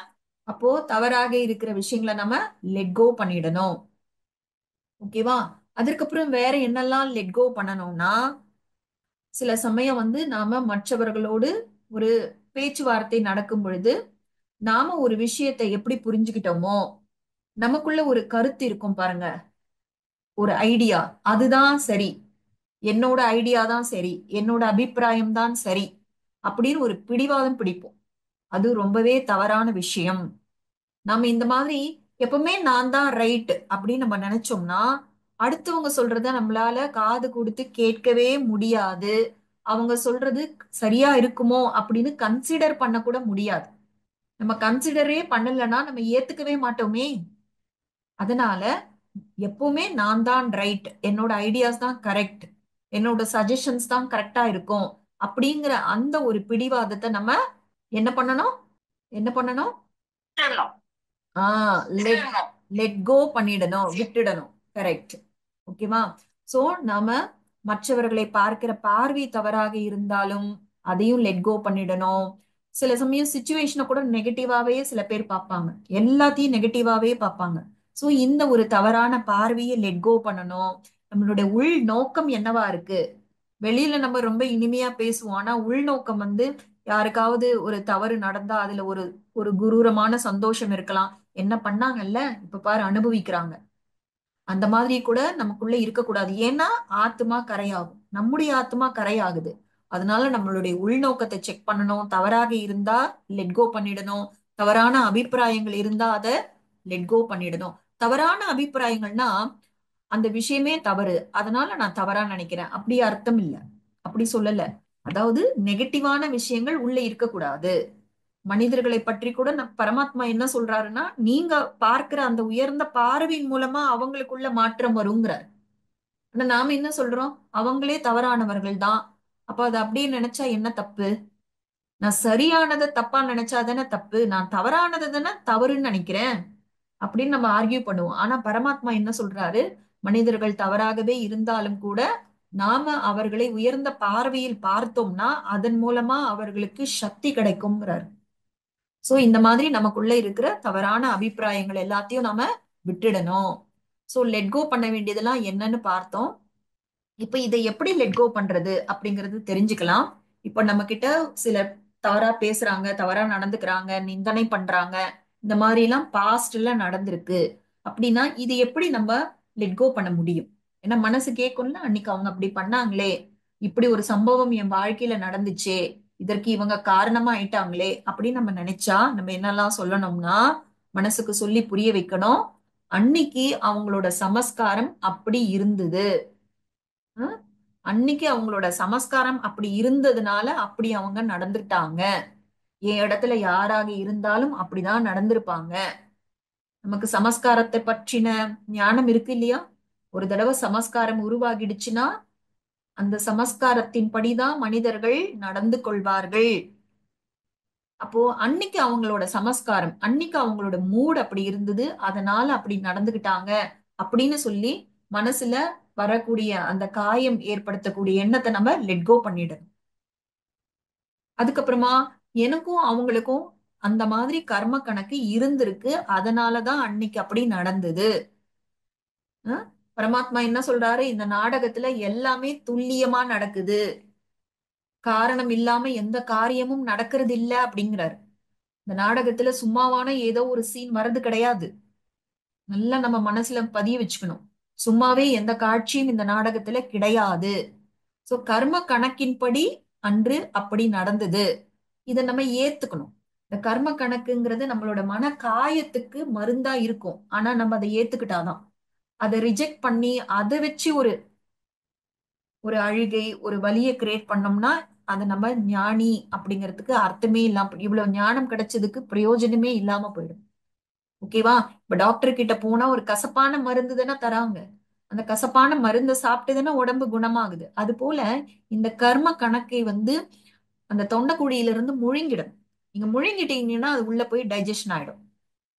அப்போ தவறாக இருக்கிற விஷயங்களை நம்ம லெட் கோ பண்ணிடணும். ஓகேவா? அதுக்கப்புறம் வேற என்னெல்லாம் லெட் கோ பண்ணணும்னா, சில சமயம் வந்து நாம மற்றவர்களோடு ஒரு பேச்சுவார்த்தை நடக்கும் பொழுது நாம ஒரு விஷயத்தை எப்படி புரிஞ்சுக்கிட்டோமோ, நமக்குள்ள ஒரு கருத்து இருக்கும் பாருங்க, ஒரு ஐடியா, அதுதான் சரி, என்னோட ஐடியா தான் சரி, என்னோட அபிப்பிராயம் தான் சரி அப்படின்னு ஒரு பிடிவாதம் பிடிப்போம். அது ரொம்பவே தவறான விஷயம். நம்ம இந்த மாதிரி எப்பவுமே நான் தான் ரைட் அப்படின்னு நம்ம நினைச்சோம்னா அடுத்தவங்க சொல்றத நம்மளால காது கொடுத்து கேட்கவே முடியாது. அவங்க சொல்றது சரியா இருக்குமோ அப்படின்னு கன்சிடர் பண்ண கூட முடியாது. நம்ம கன்சிடரே பண்ணலன்னா நம்ம ஏத்துக்கவே மாட்டோமே. அதனால எப்பவுமே நான் தான் ரைட், என்னோட ஐடியாஸ் தான் கரெக்ட், என்னோட சஜஷன்ஸ் தான் கரெக்டா இருக்கும் அப்படிங்கிற அந்த ஒரு பிடிவாதத்தை நம்ம என்ன பண்ணணும்? என்ன பண்ணணும்? விட்டுறணும். லெட் விட்டுறணும். லெட் கோ பண்ணிடணும், விட்டுடணும். கரெக்ட். ஓகேவா? சோ நாம மற்றவர்களை பார்க்கிற பார்வை தவறாக இருந்தாலும் அதையும் லெட் கோ பண்ணிடணும். சில சமயம் சுச்சுவேஷனை கூட நெகட்டிவாவே சில பேர் பார்ப்பாங்க, எல்லாத்தையும் நெகட்டிவாவே பார்ப்பாங்க. சோ இந்த ஒரு தவறான பார்வையை லெட் கோ பண்ணணும். நம்மளுடைய உள் நோக்கம் என்னவா இருக்கு? வெளியில நம்ம ரொம்ப இனிமையா பேசுவோம், ஆனா உள்நோக்கம் வந்து யாருக்காவது ஒரு தவறு நடந்தா அதுல ஒரு ஒரு குரூரமான சந்தோஷம் இருக்கலாம். என்ன பண்ணாங்கல்ல, இப்ப பாரு அனுபவிக்கிறாங்க. அந்த மாதிரி கூட நமக்குள்ள இருக்கக்கூடாது. ஏன்னா ஆத்மா கரையாகும், நம்முடைய ஆத்மா கரையாகுது. அதனால நம்மளுடைய உள்நோக்கத்தை செக் பண்ணணும். தவறாக இருந்தா லெட் கோ பண்ணிடணும். தவறான அபிப்பிராயங்கள் இருந்தா அதை லெட் கோ பண்ணிடணும். தவறான அபிப்பிராயங்கள்னா அந்த விஷயமே தவறு, அதனால நான் தவறா நினைக்கிறேன் அப்படி அர்த்தம் இல்ல. அப்படி சொல்லல. அதாவது நெகட்டிவான விஷயங்கள் உள்ள இருக்கக்கூடாது. மனிதர்களை பற்றி கூட பரமாத்மா என்ன சொல்றாருன்னா, நீங்க பார்க்கிற அந்த உயர்ந்த பார்வையின் மூலமா அவங்களுக்குள்ள மாற்றம் வருங்கிறார். ஆனா நாம என்ன சொல்றோம்? அவங்களே தவறானவர்கள் தான், அப்ப அதை அப்படியே நினைச்சா என்ன தப்பு? நான் சரியானதை தப்பா நினைச்சா தானே தப்பு, நான் தவறானதை தானே தவறுன்னு நினைக்கிறேன் அப்படின்னு நம்ம ஆர்கியூ பண்ணுவோம். ஆனா பரமாத்மா என்ன சொல்றாரு? மனிதர்கள் தவறாகவே இருந்தாலும் கூட நாம அவர்களை உயர்ந்த பார்வையில் பார்த்தோம்னா அதன் மூலமா அவர்களுக்கு சக்தி கிடைக்கும்ங்கிறார். சோ இந்த மாதிரி நமக்குள்ள இருக்கிற தவறான அபிப்பிராயங்கள் எல்லாத்தையும் நாம விட்டுடணும். சோ லெட் கோ பண்ண வேண்டியதெல்லாம் என்னன்னு பார்த்தோம். இப்ப இதை எப்படி லெட் கோ பண்றது அப்படிங்கறது தெரிஞ்சுக்கலாம். இப்ப நம்ம கிட்ட சில தவறா பேசுறாங்க, தவறா நடந்துக்கிறாங்க, நிந்தனை பண்றாங்க, இந்த மாதிரி எல்லாம் பாஸ்ட்ல நடந்திருக்கு அப்படின்னா இது எப்படி நம்ம லெட் கோ பண்ண முடியும்? ஏன்னா மனசு கேட்கும்ல, அன்னைக்கு அவங்க அப்படி பண்ணாங்களே, இப்படி ஒரு சம்பவம் என் வாழ்க்கையில நடந்துச்சே, இதற்கு இவங்க காரணமா ஆயிட்டாங்களே அப்படின்னு நம்ம நினைச்சா நம்ம என்னெல்லாம் சொல்லணும்னா, மனசுக்கு சொல்லி புரிய வைக்கணும். அன்னைக்கு அவங்களோட சமஸ்காரம் அப்படி இருந்தது. அஹ் அன்னைக்கு அவங்களோட சமஸ்காரம் அப்படி இருந்ததுனால அப்படி அவங்க நடந்துட்டாங்க. என் இடத்துல யாராக இருந்தாலும் அப்படிதான் நடந்திருப்பாங்க. நமக்கு சமஸ்காரத்தை பற்றின ஞானம் இருக்கு இல்லையா? ஒரு தடவை சமஸ்காரம் உருவாகிடுச்சுன்னா அந்த சமஸ்காரத்தின் படிதான் மனிதர்கள் நடந்து கொள்வார்கள். அப்போ அன்னைக்கு அவங்களோட சமஸ்காரம், அன்னைக்கு அவங்களோட மூட் அப்படி இருந்தது, அதனால அப்படி நடந்துகிட்டாங்க அப்படின்னு சொல்லி மனசுல வரக்கூடிய அந்த காயம் ஏற்படுத்தக்கூடிய எண்ணத்தை நம்ம லெட் கோ பண்ணிடணும். அதுக்கப்புறமா எனக்கும் அவங்களுக்கும் அந்த மாதிரி கர்ம கணக்கு இருந்திருக்கு, அதனாலதான் அன்னைக்கு அப்படி நடந்தது. அஹ் பரமாத்மா என்ன சொல்றாரு? இந்த நாடகத்துல எல்லாமே துல்லியமா நடக்குது, காரணம் இல்லாம எந்த காரியமும் நடக்கிறது இல்ல அப்படிங்கிறாரு. இந்த நாடகத்துல சும்மாவான ஏதோ ஒரு சீன் வர்றது கிடையாது. நல்லா நம்ம மனசுல பதிய வச்சுக்கணும். சும்மாவே எந்த காட்சியும் இந்த நாடகத்துல கிடையாது. சோ கர்ம கணக்கின்படி அன்று அப்படி நடந்தது. இதை நம்ம ஏத்துக்கணும். இந்த கர்ம கணக்குங்கிறது நம்மளோட மன காயத்துக்கு மருந்தா இருக்கும். ஆனா நம்ம அதை ஏத்துக்கிட்டாதான். அதை ரிஜெக்ட் பண்ணி அதை வச்சு ஒரு ஒரு அழுகை ஒரு வலியை கிரியேட் பண்ணோம்னா அது நம்ம ஞானி அப்படிங்கிறதுக்கு அர்த்தமே இல்லாம இவ்வளவு ஞானம் கிடைச்சதுக்கு பிரயோஜனமே இல்லாம போயிடும். ஓகேவா? இப்ப டாக்டர் கிட்ட போனா ஒரு கசப்பான மருந்து தானே தராங்க. அந்த கசப்பான மருந்தை சாப்பிட்டுதானே உடம்பு குணமாகுது. அது போல இந்த கர்ம கணக்கை அந்த தொண்டைக்குழியில இருந்து முழுங்கிடும். நீங்க முழுங்கிட்டீங்கன்னா அது உள்ள போய் டைஜஷன் ஆயிடும்.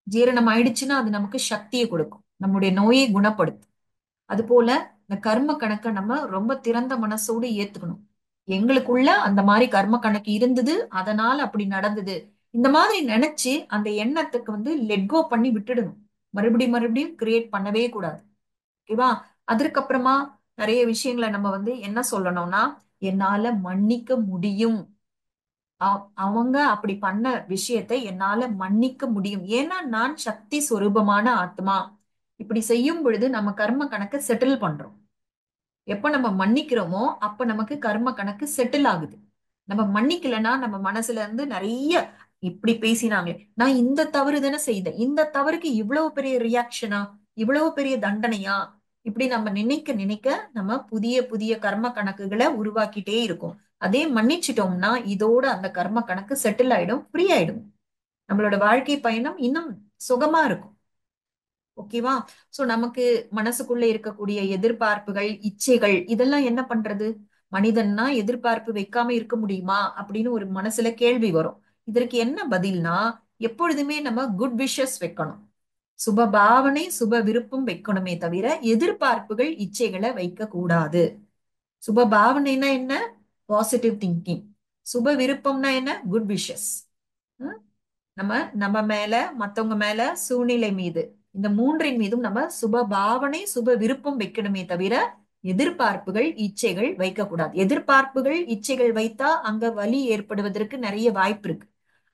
ஜீரணம் ஆயிடுச்சுன்னா அது நமக்கு சக்தியை கொடுக்கும், நம்முடைய நோயை குணப்படுத்தும். அது போல இந்த கர்ம கணக்கை நம்ம ரொம்ப திறந்த மனசோடு ஏத்துக்கணும். எங்களுக்குள்ள அந்த மாதிரி கர்ம கணக்கு இருந்தது, அதனால அப்படி நடந்தது. இந்த மாதிரி நினைச்சு அந்த எண்ணத்துக்கு லெட் கோ பண்ணி விட்டுடணும். மறுபடியும் மறுபடியும் கிரியேட் பண்ணவே கூடாது. ஓகேவா? அதற்கப்புறமா நிறைய விஷயங்களை நம்ம என்ன சொல்லணும்னா, என்னால மன்னிக்க முடியும். அவங்க அப்படி பண்ண விஷயத்தை என்னால மன்னிக்க முடியும். ஏன்னா நான் சக்தி சொரூபமான ஆத்மா. இப்படி செய்யும் பொழுது நம்ம கர்ம கணக்கை செட்டில் பண்றோம். எப்ப நம்ம மன்னிக்கிறோமோ அப்ப நமக்கு கர்ம கணக்கு செட்டில் ஆகுது. நம்ம மன்னிக்கலைன்னா நம்ம மனசுல இருந்து நிறைய இப்படி பேசினாங்களே, நான் இந்த தவறு தானே செய்தேன், இந்த தவறுக்கு இவ்வளவு பெரிய ரியாக்ஷனா, இவ்வளவு பெரிய தண்டனையா, இப்படி நம்ம நினைக்க நினைக்க நம்ம புதிய புதிய கர்ம கணக்குகளை உருவாக்கிட்டே இருக்கோம். அதே மன்னிச்சிட்டோம்னா இதோட அந்த கர்ம கணக்கு செட்டில் ஆயிடும், ஃப்ரீ ஆயிடும். நம்மளோட வாழ்க்கை பயணம் இன்னும் சுகமா இருக்கும். ஓகேவா? சோ நமக்கு மனசுக்குள்ள இருக்கக்கூடிய எதிர்பார்ப்புகள் இச்சைகள் இதெல்லாம் என்ன பண்றது? மனிதன்னா எதிர்பார்ப்பு வைக்காம இருக்க முடியுமா அப்படின்னு ஒரு மனசுல கேள்வி வரும். இதற்கு என்ன பதில்னா, எப்பொழுதுமே நம்ம குட் விஷஸ் வைக்கணும். சுப பாவனை சுப விருப்பம் வைக்கணுமே தவிர எதிர்பார்ப்புகள் இச்சைகளை வைக்க கூடாது. சுப பாவனைனா என்ன? Positive thinking. சுப விருப்பம்னா என்ன? Good wishes. நம்ம நம்ம மேல மத்தவங்க மேல சூழ்நிலை மீது இந்த மூன்றின் மீதும் நம்ம சுப பாவனை சுப விருப்பம் வைக்கணுமே தவிர எதிர்பார்ப்புகள் இச்சைகள் வைக்கக்கூடாது. எதிர்பார்ப்புகள் இச்சைகள் வைத்தா அங்க வலி ஏற்படுவதற்கு நிறைய வாய்ப்பு இருக்கு.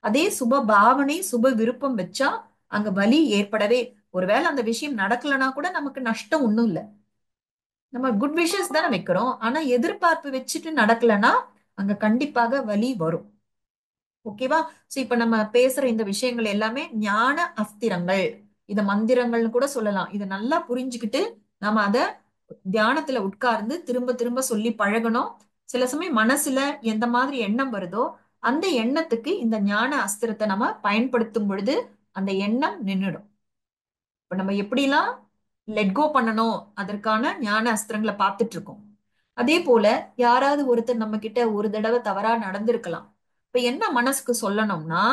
அதே சுப பாவனை சுப விருப்பம் வச்சா அங்க வலி ஏற்படவே, ஒருவேளை அந்த விஷயம் நடக்கலனா கூட நமக்கு நஷ்டம் ஒண்ணும் இல்ல. நம்ம குட் விஷஸ் தானே வைக்கிறோம். ஆனா எதிர்பார்ப்பு வச்சுட்டு நடக்கலனா அங்க கண்டிப்பாக வலி வரும். ஓகேவா? சோ இப்ப நம்ம பேசுற இந்த விஷயங்கள் எல்லாமே ஞான அஸ்திரங்கள். இத மந்திரங்கள்னு கூட சொல்லலாம். இத நல்லா புரிஞ்சுக்கிட்டு நாம அத தியானத்துல உட்கார்ந்து திரும்ப திரும்ப சொல்லி பழகணும். சில சமயம் மனசுல எந்த மாதிரி எண்ணம் வருதோ அந்த எண்ணத்துக்கு இந்த ஞான அஸ்திரத்தை நம்ம பயன்படுத்தும் பொழுது அந்த எண்ணம் நின்னுடும். இப்ப நம்ம எப்படிலாம் லெட் கோ பண்ணணும் அதற்கான ஞான அஸ்திரங்களை பார்த்துட்டு இருக்கோம். அதே போல யாராவது ஒருத்தர் நம்ம கிட்ட ஒரு தடவை தவறா நடந்திருக்கலாம். இப்ப என்ன மனசுக்கு சொல்லணும்னா,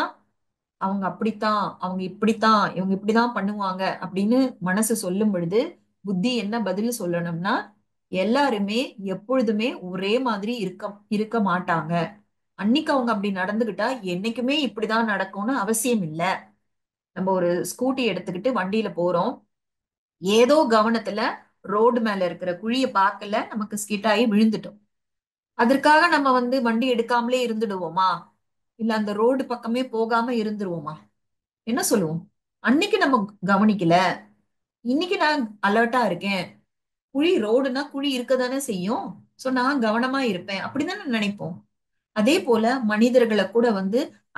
அவங்க அப்படித்தான், அவங்க இப்படித்தான், இவங்க இப்படிதான் பண்ணுவாங்க அப்படின்னு மனசு சொல்லும் பொழுது புத்தி என்ன பதில் சொல்லணும்னா, எல்லாருமே எப்பொழுதுமே ஒரே மாதிரி இருக்க இருக்க மாட்டாங்க. அன்னைக்கு அவங்க அப்படி நடந்துகிட்டா என்னைக்குமே இப்படிதான் நடக்கும்னு அவசியம் இல்ல. நம்ம ஒரு ஸ்கூட்டி எடுத்துக்கிட்டு வண்டியில போறோம். ஏதோ கவனத்துல ரோடு மேல இருக்கிற குழிய பார்க்கல, நமக்கு ஸ்கிட் ஆகி விழுந்துட்டோம். அதற்காக நம்ம வண்டி எடுக்காமலே இருந்துடுவோமா? இல்ல அந்த ரோடு பக்கமே போகாம இருந்துருவோமா? என்ன சொல்லுவோம்? அன்னைக்கு நம்ம கவனிக்கல, இன்னைக்கு நான் அலர்ட்டா இருக்கேன். குழி ரோடுனா குழி இருக்கதானே செய்யும். சோ நான் கவனமா இருப்பேன் அப்படிதானே நினைப்போம். அதே போல மனிதர்களை கூட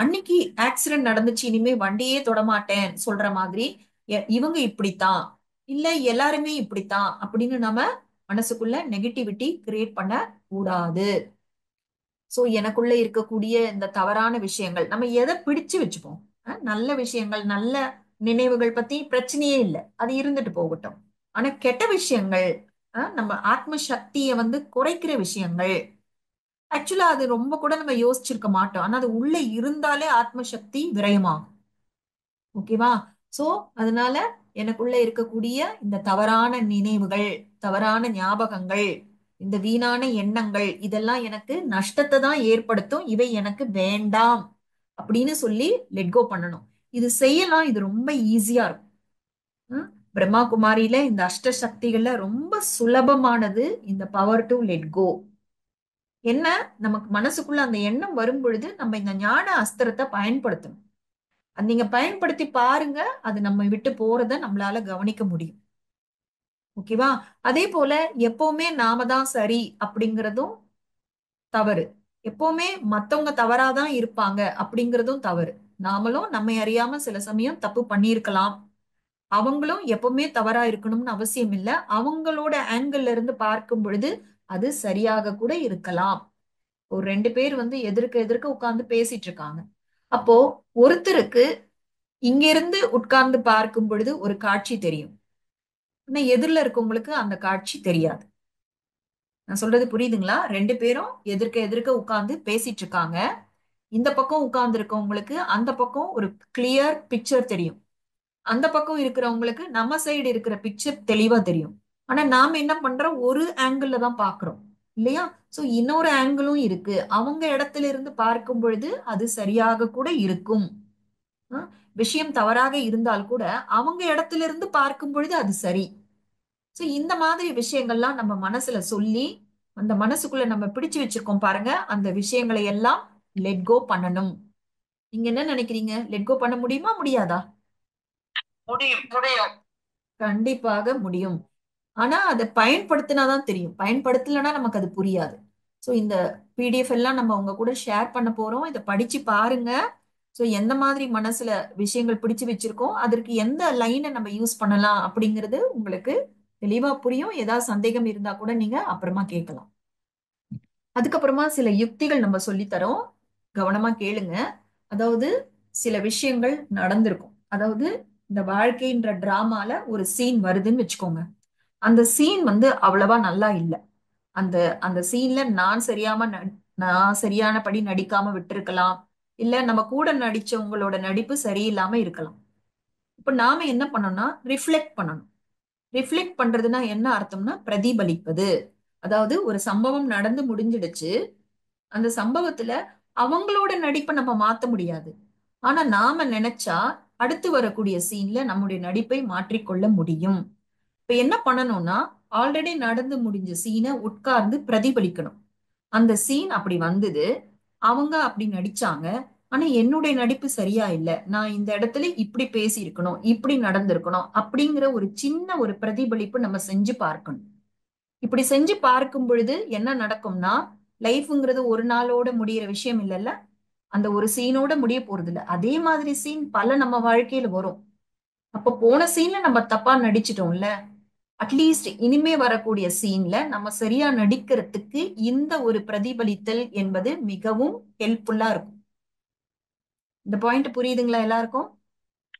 அன்னைக்கு ஆக்சிடென்ட் நடந்துச்சு, இனிமே வண்டியே தொடமாட்டேன் சொல்ற மாதிரி இவங்க இப்படித்தான், இல்ல எல்லாருமே இப்படித்தான் அப்படின்னு நம்ம மனசுக்குள்ள நெகட்டிவிட்டி கிரியேட் பண்ண கூடாது. சோ எனக்குள்ள இருக்கக்கூடிய இந்த தவறான விஷயங்கள் நம்ம எதை பிடிச்சு வச்சுப்போம். நல்ல விஷயங்கள் நல்ல நினைவுகள் பத்தி பிரச்சனையே இல்லை, அது இருந்துட்டு போகட்டும். ஆனா கெட்ட விஷயங்கள், நம்ம ஆத்ம சக்தியை குறைக்கிற விஷயங்கள், ஆக்சுவலா அது ரொம்ப கூட நம்ம யோசிச்சிருக்க மாட்டோம். ஆனா அது உள்ள இருந்தாலே ஆத்ம சக்தி விரயமாகும். ஓகேவா? சோ அதனால எனக்குள்ள இருக்கக்கூடிய இந்த தவறான நினைவுகள், தவறான ஞாபகங்கள், இந்த வீணான எண்ணங்கள் இதெல்லாம் எனக்கு நஷ்டத்தை தான் ஏற்படுத்தும், இவை எனக்கு வேண்டாம் அப்படின்னு சொல்லி லெட் கோ பண்ணணும். இது செய்யலாம், இது ரொம்ப ஈஸியா இருக்கும். ம்? பிரம்மா குமாரியில இந்த அஷ்ட சக்திகள்ல ரொம்ப சுலபமானது இந்த பவர் டு லெட் கோ. என்ன, நமக்கு மனசுக்குள்ள அந்த எண்ணம் வரும் பொழுது நம்ம இந்த ஞான அஸ்திரத்தை பயன்படுத்தணும். அது நீங்க பயன்படுத்தி பாருங்க, அது நம்ம விட்டு போறத நம்மளால கவனிக்க முடியும். ஓகேவா? அதே போல எப்பவுமே நாம தான் சரி அப்படிங்கிறதும் தவறு. எப்பவுமே மத்தவங்க தவறாதான் இருப்பாங்க அப்படிங்கிறதும் தவறு. நாமளும் நம்மை அறியாம சில சமயம் தப்பு பண்ணியிருக்கலாம். அவங்களும் எப்பவுமே தவறா இருக்கணும்னு அவசியம் இல்ல. அவங்களோட ஆங்கிள் இருந்து பார்க்கும் பொழுது அது சரியாக கூட இருக்கலாம். ஒரு 2 பேர் வந்து எதிர்க்க எதிர்க்க உட்கார்ந்து பேசிட்டு இருக்காங்க. அப்போ ஒருத்தருக்கு இங்க இருந்து உட்கார்ந்து பார்க்கும் பொழுது ஒரு காட்சி தெரியும். ஆனா எதிர்ல இருக்கவங்களுக்கு அந்த காட்சி தெரியாது. நான் சொல்றது புரியுதுங்களா? 2 பேரும் எதிர்க்க எதிர்க்க உட்கார்ந்து பேசிட்டு இருக்காங்க. இந்த பக்கம் உட்கார்ந்து இருக்கவங்களுக்கு அந்த பக்கம் ஒரு கிளியர் பிக்சர் தெரியும். அந்த பக்கம் இருக்கிறவங்களுக்கு நம்ம சைடு இருக்கிற பிக்சர் தெளிவா தெரியும். ஆனா நாம என்ன பண்றோம்? ஒரு ஆங்கிள் தான் பாக்குறோம் இல்லையா? சோ இன்னொரு ஆங்கிளும் இருக்கு. அவங்க இடத்துல இருந்து பார்க்கும் பொழுது அது சரியாக கூட இருக்கும். அஹ் விஷயம் தவறாக இருந்தால் கூட அவங்க இடத்துல இருந்து பார்க்கும் பொழுது அது சரி. சோ இந்த மாதிரி விஷயங்கள்லாம் நம்ம மனசுல சொல்லி அந்த மனசுக்குள்ள நம்ம பிடிச்சு வச்சிருக்கோம் பாருங்க, அந்த விஷயங்களை எல்லாம் லெட் கோ பண்ணணும். நீங்க என்ன நினைக்கிறீங்க? லெட் கோ பண்ண முடியுமா முடியாதா? முடியும் முடியும். கண்டிப்பாக முடியும். ஆனா அதை பயன்படுத்தினாதான் தெரியும். பயன்படுத்தலைன்னா நமக்கு அது புரியாது. சோ இந்த பிடிஎஃப் எல்லாம் நம்ம உங்க கூட ஷேர் பண்ண போறோம். இதை படிச்சு பாருங்க. சோ எந்த மாதிரி மனசுல விஷயங்கள் பிடிச்சு வச்சிருக்கோம், அதற்கு எந்த லைனை நம்ம யூஸ் பண்ணலாம் அப்படிங்கிறது உங்களுக்கு தெளிவா புரியும். ஏதாவது சந்தேகம் இருந்தா கூட நீங்க அப்புறமா கேட்கலாம். அதுக்கப்புறமா சில யுக்திகள் நம்ம சொல்லித் தரோம். கவனமா கேளுங்க. அதாவது சில விஷயங்கள் நடந்திருக்கும். அதாவது இந்த வாழ்க்கைன்ற டிராமால ஒரு சீன் வருதுன்னு வச்சுக்கோங்க. அந்த சீன் வந்து அவ்வளவா நல்லா இல்ல. அந்த அந்த சீன்ல நான் சரியானபடி நடிக்காம விட்டிருக்கலாம். இல்ல நம்ம கூட நடிச்சவங்களோட நடிப்பு சரியில்லாம இருக்கலாம். இப்ப நாம என்ன பண்ணணும்னா ரிஃப்ளெக்ட் பண்ணணும். ரிஃப்ளெக்ட் பண்றதுன்னா என்ன அர்த்தம்னா பிரதிபலிப்பது. அதாவது ஒரு சம்பவம் நடந்து முடிஞ்சிடுச்சு. அந்த சம்பவத்துல அவங்களோட நடிப்பை நம்ம மாத்த முடியாது. ஆனா நாம நினைச்சா அடுத்து வரக்கூடிய சீன்ல நம்முடைய நடிப்பை மாற்றிக்கொள்ள முடியும். இப்ப என்ன பண்ணணும்னா ஆல்ரெடி நடந்து முடிஞ்ச சீனை உட்கார்ந்து பிரதிபலிக்கணும். அந்த சீன் அப்படி வந்தது, அவங்க அப்படி நடிச்சாங்க. ஆனா என்னுடைய நடிப்பு சரியா இல்ல. நான் இந்த இடத்துல இப்படி பேசியிருக்கணும், இப்படி நடந்திருக்கணும் அப்படிங்கிற ஒரு சின்ன ஒரு பிரதிபலிப்பு நம்ம செஞ்சு பார்க்கணும். இப்படி செஞ்சு பார்க்கும் பொழுது என்ன நடக்கும்னா, லைஃப்ங்கிறது ஒரு நாளோட முடியிற விஷயம் இல்லைல்ல. அந்த ஒரு சீனோட முடிய போறது இல்ல. அதே மாதிரி சீன் பல நம்ம வாழ்க்கையில வரும். அப்ப போன சீன்ல நம்ம தப்பா நடிச்சிட்டோம்ல. அட்லீஸ்ட் இனிமே வரக்கூடிய சீன்ல நம்ம சரியா நடிக்கிறதுக்கு இந்த ஒரு பிரதிபலித்தல் என்பது மிகவும் ஹெல்ப்ஃபுல்லா இருக்கும். இந்த பாயிண்ட் புரியுதுங்களா எல்லாருக்கும்?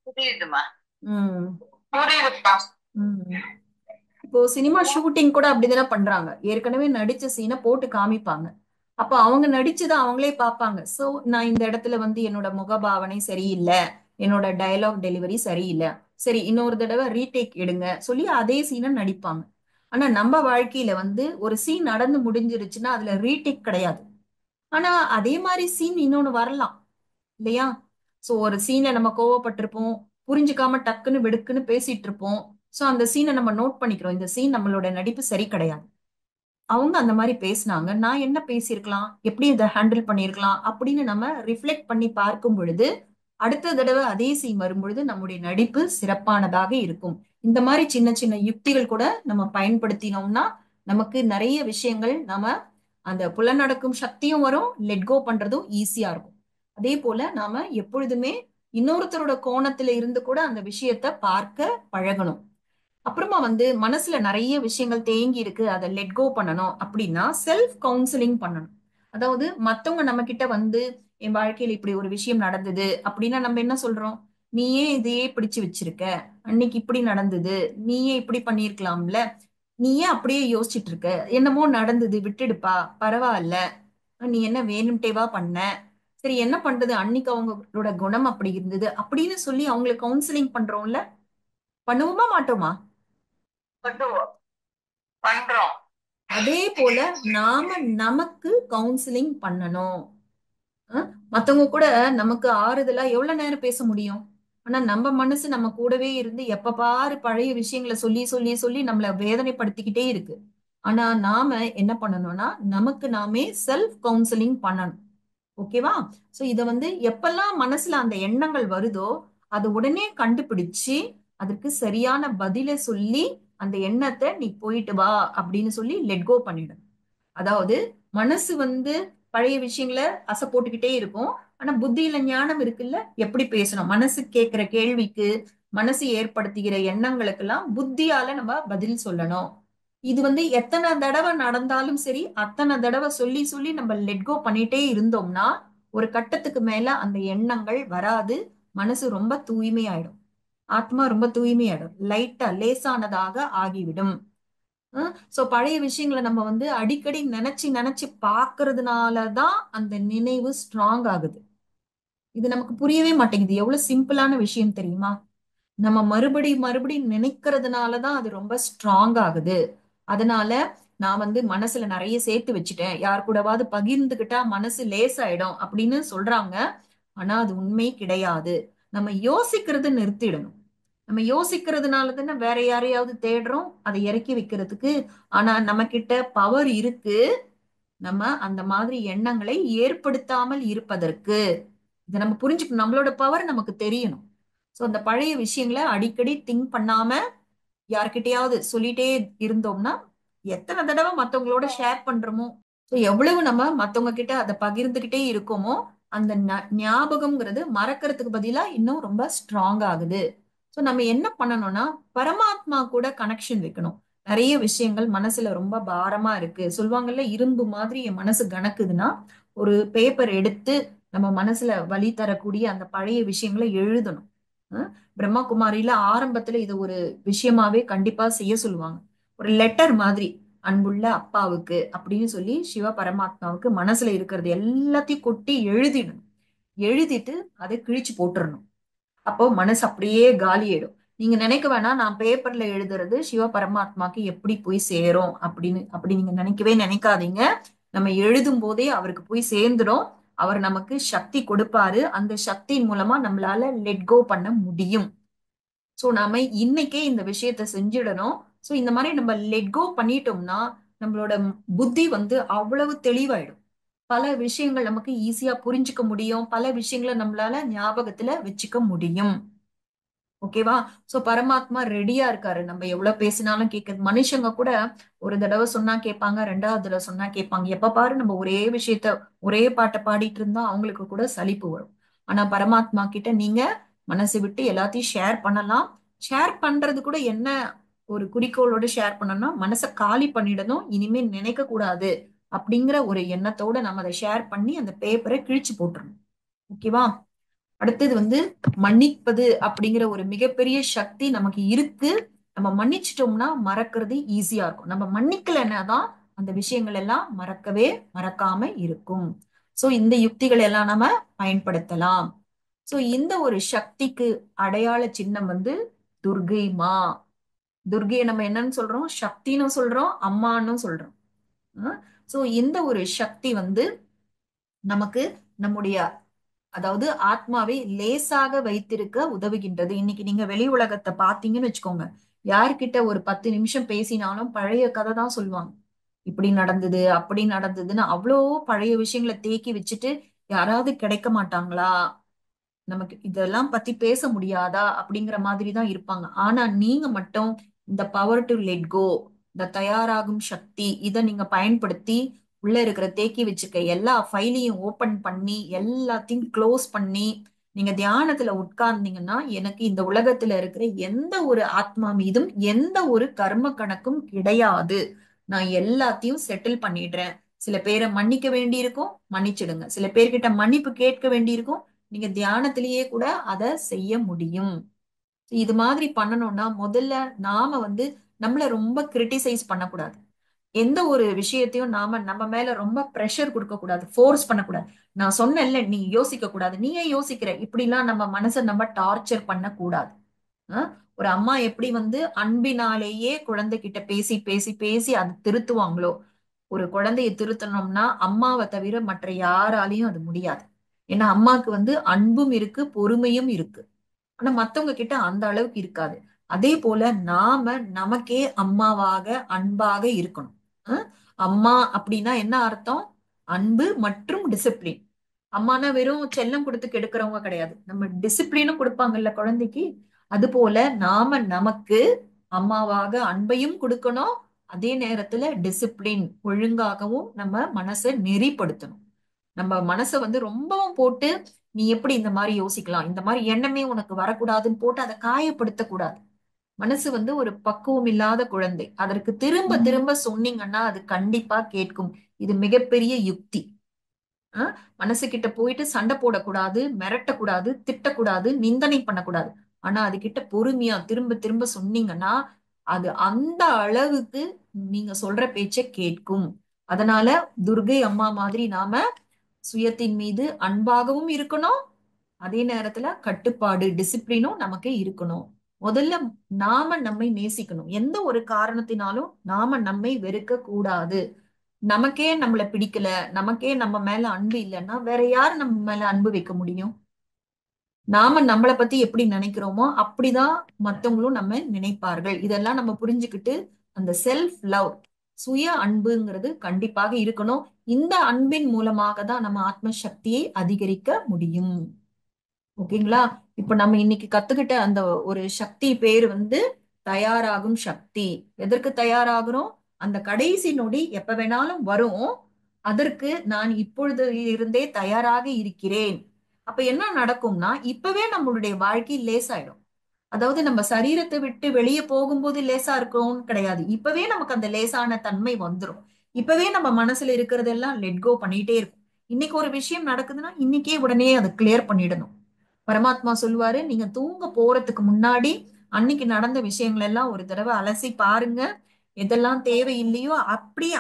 புரியுதுமா. உம் புரியுதுப்பா. உம் இப்போ சினிமா ஷூட்டிங் கூட அப்படிதானே பண்றாங்க. ஏற்கனவே நடிச்ச சீனை போட்டு காமிப்பாங்க. அப்ப அவங்க நடிச்சதை அவங்களே பார்ப்பாங்க. சோ நான் இந்த இடத்துல வந்து என்னோட முகபாவனை சரியில்லை, என்னோட டயலாக் டெலிவரி சரியில்லை, சரி இன்னொரு தடவை ரீடேக் எடுங்க சொல்லி அதே சீனை நடிப்பாங்க. ஆனா நம்ம வாழ்க்கையில வந்து ஒரு சீன் நடந்து முடிஞ்சிருச்சுன்னா அதுல ரீடேக் கிடையாது. ஆனா அதே மாதிரி சீன் இன்னொன்னு வரலாம் இல்லையா? சோ ஒரு சீன்ல நம்ம கோவப்பட்டிருப்போம், புரிஞ்சுக்காம டக்குன்னு வெடுக்குன்னு பேசிட்டு இருப்போம். சோ அந்த சீனை நம்ம நோட் பண்ணிக்கிறோம். இந்த சீன் நம்மளோட நடிப்பு சரி கிடையாது. அவங்க அந்த மாதிரி பேசினாங்க, நான் என்ன பேசியிருக்கலாம், எப்படி இதை ஹேண்டில் பண்ணியிருக்கலாம் அப்படின்னு நம்ம ரிஃப்ளெக்ட் பண்ணி பார்க்கும் பொழுது அடுத்த தடவை அதே சீன் வரும்பொழுது நம்முடைய நடிப்பு சிறப்பானதாக இருக்கும். இந்த மாதிரி சின்ன சின்ன யுக்திகள் கூட நம்ம பயன்படுத்தினோம்னா நமக்கு நிறைய விஷயங்கள் நம்ம அந்த புலனடக்கும் சக்தியும் வரும், லெட் கோ பண்றதும் ஈஸியா இருக்கும். அதே போல நாம எப்பொழுதுமே இன்னொருத்தரோட கோணத்துல இருந்து கூட அந்த விஷயத்த பார்க்க பழகணும். அப்புறமா வந்து மனசுல நிறைய விஷயங்கள் தேங்கி இருக்கு, அதை லெட் கோ பண்ணணும் அப்படின்னா செல்ஃப் கவுன்சிலிங் பண்ணணும். அதாவது மத்தவங்க நம்ம கிட்ட வந்து என் வாழ்க்கையில இப்படி ஒரு விஷயம் நடந்தது அப்படின்னா நம்ம என்ன சொல்றோம்? நீயே இதையே பிடிச்சு வச்சிருக்க, அன்னைக்கு இப்படி நடந்தது, நீயே இப்படி பண்ணியிருக்கலாம்ல, நீயே அப்படியே யோசிச்சுட்டு இருக்க, என்னமோ நடந்தது விட்டுடுப்பா, பரவாயில்ல, நீ என்ன வேணும்ட்டேவா பண்ண, சரி என்ன பண்றது, அன்னைக்கு அவங்களோட குணம் அப்படி இருந்தது அப்படின்னு சொல்லி அவங்களுக்கு கவுன்சிலிங் பண்றோம்ல. பண்ணுவோமா மாட்டோமா? பண்ணுவோம். பண்றோம். அதே போல நாம நமக்கு கவுன்சிலிங் பண்ணணும். மத்தவங்க கூட நமக்கு ஆறுதலா எவ்வளவு நேரம் பேச முடியும்? ஆனா நம்ம மனசு நம்ம கூடவே இருந்து எப்ப பாரு பழைய விஷயங்களை சொல்லி சொல்லி சொல்லி நம்மள வேதனைப்படுத்திக்கிட்டே இருக்கு. ஆனா நாம என்ன பண்ணணும்னா நமக்கு நாமே செல்ஃப் கவுன்சிலிங் பண்ணணும். ஓகேவா? சோ இத வந்து எப்பெல்லாம் மனசுல அந்த எண்ணங்கள் வருதோ அது உடனே கண்டுபிடிச்சு அதற்கு சரியான பதிலை சொல்லி அந்த எண்ணத்தை நீ போயிட்டு வா அப்படின்னு சொல்லி லெட் கோ பண்ணிடணும். அதாவது மனசு பழைய விஷயங்களை அசை போட்டுக்கிட்டே இருக்கும். ஆனா புத்தியில ஞானம் இருக்குல்ல, எப்படி பேசணும், மனசு கேட்கிற கேள்விக்கு, மனசு ஏற்படுத்துகிற எண்ணங்களுக்கெல்லாம் புத்தியால நம்ம பதில் சொல்லணும். இது எத்தனை தடவை நடந்தாலும் சரி, அத்தனை தடவை சொல்லி சொல்லி நம்ம லெட் கோ பண்ணிட்டே இருந்தோம்னா ஒரு கட்டத்துக்கு மேல அந்த எண்ணங்கள் வராது. மனசு ரொம்ப தூய்மையாயிடும், ஆத்மா ரொம்ப தூய்மையாயிடும், லைட்டா லேசானதாக ஆகிவிடும். சோ பழைய விஷயங்களை நம்ம அடிக்கடி நினைச்சு நினைச்சு பாக்குறதுனாலதான் அந்த நினைவு ஸ்ட்ராங் ஆகுது. இது நமக்கு புரியவே மாட்டேங்குது. எவ்வளவு சிம்பிளான விஷயம் தெரியுமா? நம்ம மறுபடியும் நினைக்கிறதுனாலதான் அது ரொம்ப ஸ்ட்ராங் ஆகுது. அதனால நான் மனசுல நிறைய சேர்த்து வச்சுட்டேன், யார் கூடவாவது பகிர்ந்துகிட்டா மனசு லேசாயிடும் அப்படின்னு சொல்றாங்க. ஆனா அது உண்மை கிடையாது. நம்ம யோசிக்கிறது நிறுத்திடணும். நம்ம யோசிக்கிறதுனால தானே வேற யாரையாவது தேடுறோம் அதை இறக்கி வைக்கிறதுக்கு. ஆனா நம்ம கிட்ட பவர் இருக்கு, நம்ம அந்த மாதிரி எண்ணங்களை ஏற்படுத்தாமல் இருப்பதற்கு. இதை நம்ம புரிஞ்சுக்கணும், நம்மளோட பவர் நமக்கு தெரியணும். சோ அந்த பழைய விஷயங்களை அடிக்கடி திங்க் பண்ணாம யார்கிட்டயாவது சொல்லிட்டே இருந்தோம்னா, எத்தனை தடவை மத்தவங்களோட ஷேர் பண்றோமோ, ஸோ எவ்வளவு நம்ம மத்தவங்க கிட்ட அதை பகிர்ந்துகிட்டே இருக்கோமோ, அந்த ஞாபகம்ங்கிறது மறக்கிறதுக்கு பதிலா இன்னும் ரொம்ப ஸ்ட்ராங் ஆகுது. ஸோ நம்ம என்ன பண்ணணும்னா, பரமாத்மா கூட கனெக்ஷன் வைக்கணும். நிறைய விஷயங்கள் மனசுல ரொம்ப பாரமா இருக்கு சொல்லுவாங்கல்ல, இரும்பு மாதிரி என் மனசு கணக்குதுன்னா ஒரு பேப்பர் எடுத்து நம்ம மனசுல வலி தரக்கூடிய அந்த பழைய விஷயங்களை எழுதணும். பிரம்மகுமாரியில ஆரம்பத்துல இது ஒரு விஷயமாவே கண்டிப்பா செய்ய சொல்லுவாங்க. ஒரு லெட்டர் மாதிரி, அன்புள்ள அப்பாவுக்கு அப்படின்னு சொல்லி சிவ பரமாத்மாவுக்கு மனசுல இருக்கிறது எல்லாத்தையும் கொட்டி எழுதிடணும். எழுதிட்டு அதை கிழிச்சு போட்டுறணும். அப்போ மனசு அப்படியே காலியாயிடும். நீங்க நினைக்க வேணாம், நான் பேப்பர்ல எழுதுறது சிவ பரமாத்மாக்கு எப்படி போய் சேரும் அப்படின்னு. அப்படி நீங்க நினைக்கவே நினைக்காதீங்க. நம்ம எழுதும் போதே அவருக்கு போய் சேர்ந்துடும். அவர் நமக்கு சக்தி கொடுப்பாரு. அந்த சக்தியின் மூலமா நம்மளால லெட் கோ பண்ண முடியும். சோ நாம இன்னைக்கே இந்த விஷயத்த செஞ்சிடணும். சோ இந்த மாதிரி நம்ம லெட் கோ பண்ணிட்டோம்னா நம்மளோட புத்தி அவ்வளவு தெளிவாயிடும். பல விஷயங்கள் நமக்கு ஈஸியா புரிஞ்சுக்க முடியும், பல விஷயங்களை நம்மளால ஞாபகத்துல வச்சுக்க முடியும். ஓகேவா? சோ பரமாத்மா ரெடியா இருக்காரு நம்ம எவ்வளவு பேசினாலும் கேட்கறது. மனுஷங்க கூட ஒரு தடவை சொன்னா கேட்பாங்க, ரெண்டாவது தடவை சொன்னா கேட்பாங்க. எப்ப பாரு நம்ம ஒரே விஷயத்த ஒரே பாட்டை பாடிட்டு இருந்தா அவங்களுக்கு கூட சலிப்பு வரும். ஆனா பரமாத்மா கிட்ட நீங்க மனசு விட்டு எல்லாத்தையும் ஷேர் பண்ணலாம். ஷேர் பண்றது கூட என்ன ஒரு குறிக்கோளோட ஷேர் பண்ணணும்னா, மனசை காலி பண்ணிடணும், இனிமே நினைக்க கூடாது அப்படிங்கிற ஒரு எண்ணத்தோட நம்ம அதை ஷேர் பண்ணி அந்த பேப்பரை கிழிச்சு போட்டுறணும். ஓகேவா? அடுத்தது மன்னிப்பது அப்படிங்கிற ஒரு மிகப்பெரிய சக்தி நமக்கு இருக்கு. நம்ம மன்னிச்சிட்டோம்னா மறக்கிறது ஈஸியா இருக்கும். நம்ம மன்னிக்கலைன்னாதான் அந்த விஷயங்கள் எல்லாம் மறக்காம இருக்கும். சோ இந்த யுக்திகளை எல்லாம் நம்ம பயன்படுத்தலாம். சோ இந்த ஒரு சக்திக்கு அடையாள சின்னம் துர்கை மா. துர்கையை நம்ம என்னன்னு சொல்றோம்? சக்தின்னு சொல்றோம், அம்மான்னு சொல்றோம். சோ இந்த ஒரு சக்தி நமக்கு நம்முடைய, அதாவது ஆத்மாவை லேசாக வைத்திருக்க உதவுகின்றது. இன்னைக்கு நீங்க வெளி உலகத்தை பாத்தீங்கன்னு வச்சுக்கோங்க, யார்கிட்ட ஒரு 10 நிமிஷம் பேசினாலும் பழைய கதை தான் சொல்லுவாங்க. இப்படி நடந்தது அப்படி நடந்ததுன்னு அவ்வளோ பழைய விஷயங்களை தேக்கி வச்சுட்டு யாராவது கிடைக்க மாட்டாங்களா, நமக்கு இதெல்லாம் பத்தி பேச முடியாதா அப்படிங்கிற மாதிரி தான் இருப்பாங்க. ஆனா நீங்க மட்டும் இந்த பவர் டு லெட் கோ, இந்த தயாராகும் சக்தி, இதை நீங்க பயன்படுத்தி உள்ள இருக்கிற தேக்கி வச்சுக்க எல்லா ஃபைலையும் ஓபன் பண்ணி எல்லாத்தையும் க்ளோஸ் பண்ணி நீங்க தியானத்துல உட்கார்ந்தீங்கன்னா, எனக்கு இந்த உலகத்துல இருக்கிற எந்த ஒரு ஆத்மா மீதும் எந்த ஒரு கர்ம கணக்கும் கிடையாது, நான் எல்லாத்தையும் செட்டில் பண்ணிடுறேன். சில பேரை மன்னிக்க வேண்டியிருக்கும், மன்னிச்சிடுங்க. சில பேர்கிட்ட மன்னிப்பு கேட்க வேண்டியிருக்கும், நீங்க தியானத்திலேயே கூட அதை செய்ய முடியும். இது மாதிரி பண்ணணும்னா முதல்ல நாம நம்மள ரொம்ப கிரிட்டிசைஸ் பண்ணக்கூடாது. எந்த ஒரு விஷயத்தையும் நாம நம்ம மேல ரொம்ப ப்ரெஷர் கொடுக்க கூடாது, ஃபோர்ஸ் பண்ணக்கூடாது. நான் சொன்னேன்ல நீ யோசிக்க கூடாது, நீ ஏன் யோசிக்கிற, இப்படிலாம் நம்ம மனசை நம்ம டார்ச்சர் பண்ண கூடாது. ஒரு அம்மா எப்படி அன்பினாலேயே குழந்தைகிட்ட பேசி பேசி பேசி அது திருத்துவாங்களோ, ஒரு குழந்தையை திருத்தணும்னா அம்மாவை தவிர மற்ற யாராலையும் அது முடியாது. ஏன்னா அம்மாக்கு அன்பும் இருக்கு, பொறுமையும் இருக்கு. ஆனா மத்தவங்க கிட்ட அந்த அளவுக்கு இருக்காது. அதே போல நாம நமக்கே அம்மாவாக அன்பாக இருக்கணும். அஹ் அம்மா அப்படின்னா என்ன அர்த்தம்? அன்பு மற்றும் டிசிப்ளின். அம்மானா வெறும் செல்லம் கொடுத்து கெடுக்கிறவங்க கிடையாது, நம்ம டிசிப்ளினும் கொடுப்பாங்கல்ல குழந்தைக்கு. அது போல நாம நமக்கு அம்மாவாக அன்பையும் கொடுக்கணும். அதே நேரத்துல டிசிப்ளின் ஒழுங்காகவும் நம்ம மனசை நெறிப்படுத்தணும். நம்ம மனசை வந்து ரொம்பவும் போட்டு நீ எப்படி இந்த மாதிரி யோசிக்கலாம், இந்த மாதிரி எண்ணமே உனக்கு வரக்கூடாதுன்னு போட்டு அதை காயப்படுத்த கூடாது. மனசு வந்து ஒரு பக்குவம் இல்லாத குழந்தை. அதற்கு திரும்ப திரும்ப சொன்னீங்கன்னா அது கண்டிப்பா கேட்கும். இது மிகப்பெரிய யுக்தி. மனசுகிட்ட போயிட்டு சண்டை போடக்கூடாது, மிரட்டக்கூடாது, திட்டக்கூடாது, நிந்தனை பண்ணக்கூடாது. ஆனா அதுகிட்ட பொறுமையா திரும்ப திரும்ப சொன்னீங்கன்னா அது அந்த அளவுக்கு நீங்க சொல்ற பேச்ச கேட்கும். அதனால துர்கை அம்மா மாதிரி நாம சுயத்தின் மீது அன்பாகவும் இருக்கணும். அதே நேரத்துல கட்டுப்பாடு டிசிப்ளினும் நமக்கு இருக்கணும். முதல்ல நாம நம்மை நேசிக்கணும். எந்த ஒரு காரணத்தினாலும் நாம நம்மை வெறுக்க கூடாது. நமக்கே நம்மள பிடிக்கல, நமக்கே நம்ம மேல அன்பு இல்லைன்னா வேற யார் நம்ம மேல அன்பு வைக்க முடியும்? நாம நம்மளை பத்தி எப்படி நினைக்கிறோமோ அப்படிதான் மத்தவங்களும் நம்ம நினைப்பார்கள். இதெல்லாம் நம்ம புரிஞ்சுக்கிட்டு அந்த செல்ஃப் லவ், சுய அன்புங்கிறது கண்டிப்பாக இருக்கணும். இந்த அன்பின் மூலமாக தான் நம்ம ஆத்ம சக்தியை அதிகரிக்க முடியும். ஓகேங்களா? இப்ப நம்ம இன்னைக்கு கத்துக்கிட்ட அந்த ஒரு சக்தி பேர் வந்து தயாராகும் சக்தி. எதற்கு தயாராகிறோம்? அந்த கடைசி நொடி எப்ப வேணாலும் வரும். அதற்கு நான் இப்பொழுது இருந்தே தயாராக இருக்கிறேன். அப்ப என்ன நடக்கும்னா இப்பவே நம்மளுடைய வாழ்க்கை லேசாயிடும். அதாவது நம்ம சரீரத்தை விட்டு வெளியே போகும்போது லேசா இருக்கும்னு கிடையாது. இப்பவே நமக்கு அந்த லேசான தன்மை வந்துடும். இப்பவே நம்ம மனசுல இருக்கிறதெல்லாம் லெட் கோ பண்ணிட்டே இருக்கும். இன்னைக்கு ஒரு விஷயம் நடக்குதுன்னா இன்னைக்கே உடனே அதை கிளியர் பண்ணிடணும். பரமாத்மா சொல்லுவாரு, நீங்க தூங்க போறதுக்கு முன்னாடி அன்னைக்கு நடந்த விஷயங்கள் எல்லாம் ஒரு தடவை அலசி பாருங்க. எதெல்லாம் தேவையில்லையோ அப்படியே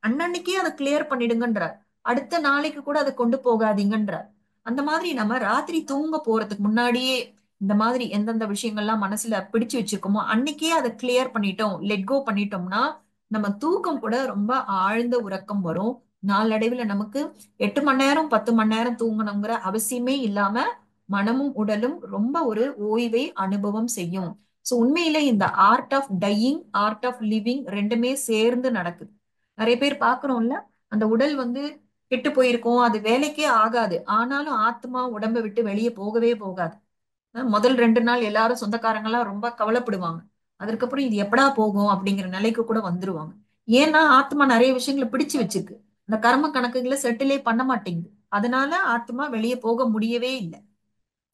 அன்னன்னைக்கே அதை கிளியர் பண்ணிடுங்கன்றார். அடுத்த நாளைக்கு கூட அதை கொண்டு போகாதீங்கன்றார். அந்த மாதிரி நம்ம ராத்திரி தூங்க போறதுக்கு முன்னாடியே இந்த மாதிரி எந்தெந்த விஷயங்கள்லாம் மனசுல பிடிச்சு வச்சிருக்கோமோ அன்னைக்கே அதை கிளியர் பண்ணிட்டோம், லெட் கோ பண்ணிட்டோம்னா நம்ம தூக்கம் கூட ரொம்ப ஆழ்ந்த உறக்கம் வரும். நாளடைவுல நமக்கு 8 மணி நேரம் 10 மணி நேரம் தூங்கணுங்கிற அவசியமே இல்லாம மனமும் உடலும் ரொம்ப ஒரு ஓய்வை அனுபவம் செய்யும். சோ உண்மையிலே இந்த art of dying, art of living ரெண்டுமே சேர்ந்து நடக்குது. நிறைய பேர் பாக்குறோம்ல, அந்த உடல் வந்து கெட்டு போயிருக்கும், அது வேலைக்கே ஆகாது, ஆனாலும் ஆத்மா உடம்பை விட்டு வெளியே போகவே போகாது. முதல் 2 நாள் எல்லாரும் சொந்தக்காரங்க எல்லாம் ரொம்ப கவலைப்படுவாங்க. அதுக்கப்புறம் இது எப்படா போகும் அப்படிங்கிற நிலைக்கு கூட வந்துருவாங்க. ஏன்னா ஆத்மா நிறைய விஷயங்களை பிடிச்சு வச்சிருக்கு. அந்த கர்ம கணக்குகளை செட்டிலே பண்ண மாட்டேங்குது. அதனால ஆத்மா வெளியே போக முடியவே இல்லை.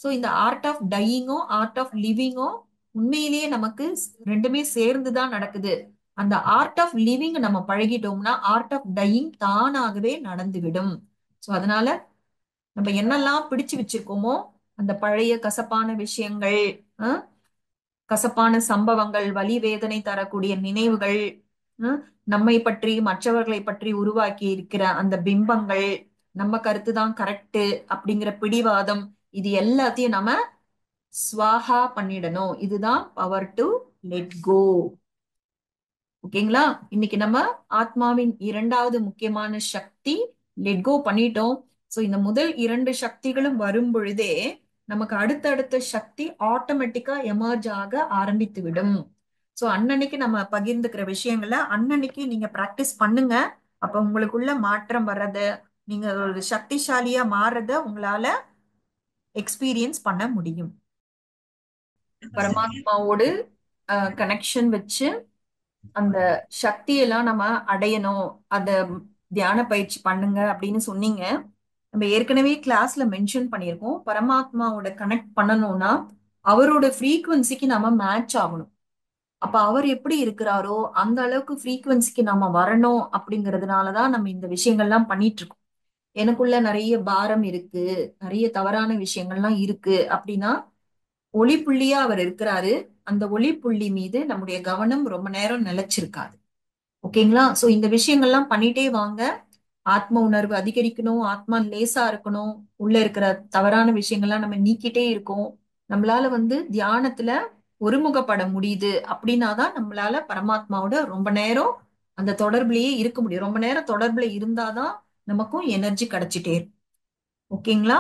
சோ இந்த ஆர்ட் ஆஃப் டையிங்கும் ஆர்ட் ஆஃப் லிவிங்கும் உண்மையிலேயே நமக்கு ரெண்டுமே சேர்ந்துதான் நடக்குது. அந்த ஆர்ட் ஆஃப் லிவிங் நம்ம பழகிட்டோம்னா ஆர்ட் ஆஃப் டையிங் தானாகவே நடந்துவிடும். சோ அதனால நம்ம என்னெல்லாம் பிடிச்சு வச்சிருக்கோமோ அந்த பழைய கசப்பான விஷயங்கள், அஹ், கசப்பான சம்பவங்கள், வலி வேதனை தரக்கூடிய நினைவுகள், அஹ், நம்மை பற்றி மற்றவர்களை பற்றி உருவாக்கி இருக்கிற அந்த பிம்பங்கள், நம்ம கருத்து தான் கரெக்ட் அப்படிங்கிற பிடிவாதம், இது எல்லாத்தையும் நம்ம ஸ்வாஹா பண்ணிடணும். இதுதான் பவர் டு லெட் கோ. ஓகேங்களா? இன்னைக்கு நம்ம ஆத்மாவின் 2வது முக்கியமான சக்தி லெட் கோ பண்ணிட்டோம். சோ இந்த முதல் 2 சக்திகளும் வரும் பொழுதே நமக்கு அடுத்தடுத்த சக்தி ஆட்டோமேட்டிக்கா எமர்ஜ் ஆக ஆரம்பித்து விடும். சோ அன்னன்னைக்கு நம்ம பகிர்ந்துக்கிற விஷயங்களை அன்னன்னைக்கு நீங்க பிராக்டிஸ் பண்ணுங்க. அப்ப உங்களுக்குள்ள மாற்றம் வர்றத, நீங்க ஒரு சக்திசாலியா மாறுறத உங்களால எக்ஸ்பீரியன்ஸ் பண்ண முடியும். பரமாத்மாவோடு கனெக்ஷன் வச்சு அந்த சக்தியெல்லாம் நம்ம அடையணும். அத தியான பயிற்சி பண்ணுங்க அப்படின்னு சொன்னீங்க. நம்ம ஏற்கனவே கிளாஸ்ல மென்ஷன் பண்ணியிருக்கோம். பரமாத்மாவோட கனெக்ட் பண்ணணும்னா அவரோட ஃப்ரீக்குவன்சிக்கு நம்ம மேட்ச் ஆகணும். அப்ப அவர் எப்படி இருக்கிறாரோ அந்த அளவுக்கு ஃப்ரீக்குவன்சிக்கு நம்ம வரணும். அப்படிங்கிறதுனாலதான் நம்ம இந்த விஷயங்கள்லாம் பண்ணிட்டு இருக்கோம். எனக்குள்ள நிறைய பாரம் இருக்கு, நிறைய தவறான விஷயங்கள்லாம் இருக்கு அப்படின்னா ஒளி புள்ளியா அவர் இருக்கிறாரு. அந்த ஒளி புள்ளி மீது நம்முடைய கவனம் ரொம்ப நேரம் நிலைச்சிருக்காது. ஓகேங்களா? சோ இந்த விஷயங்கள்லாம் பண்ணிட்டே வாங்க. ஆத்ம உணர்வு அதிகரிக்கணும், ஆத்மா லேசா இருக்கணும், உள்ள இருக்கிற தவறான விஷயங்கள்லாம் நம்ம நீக்கிட்டே இருக்கோம். நம்மளால வந்து தியானத்துல ஒருமுகப்பட முடியுது அப்படின்னாதான் நம்மளால பரமாத்மாவோட ரொம்ப நேரம் அந்த தொடர்புலயே இருக்க முடியும். ரொம்ப நேரம் தொடர்புல இருந்தாதான் நமக்கும் எனர்ஜி கிடைச்சிட்டே இருக்கும். ஓகேங்களா?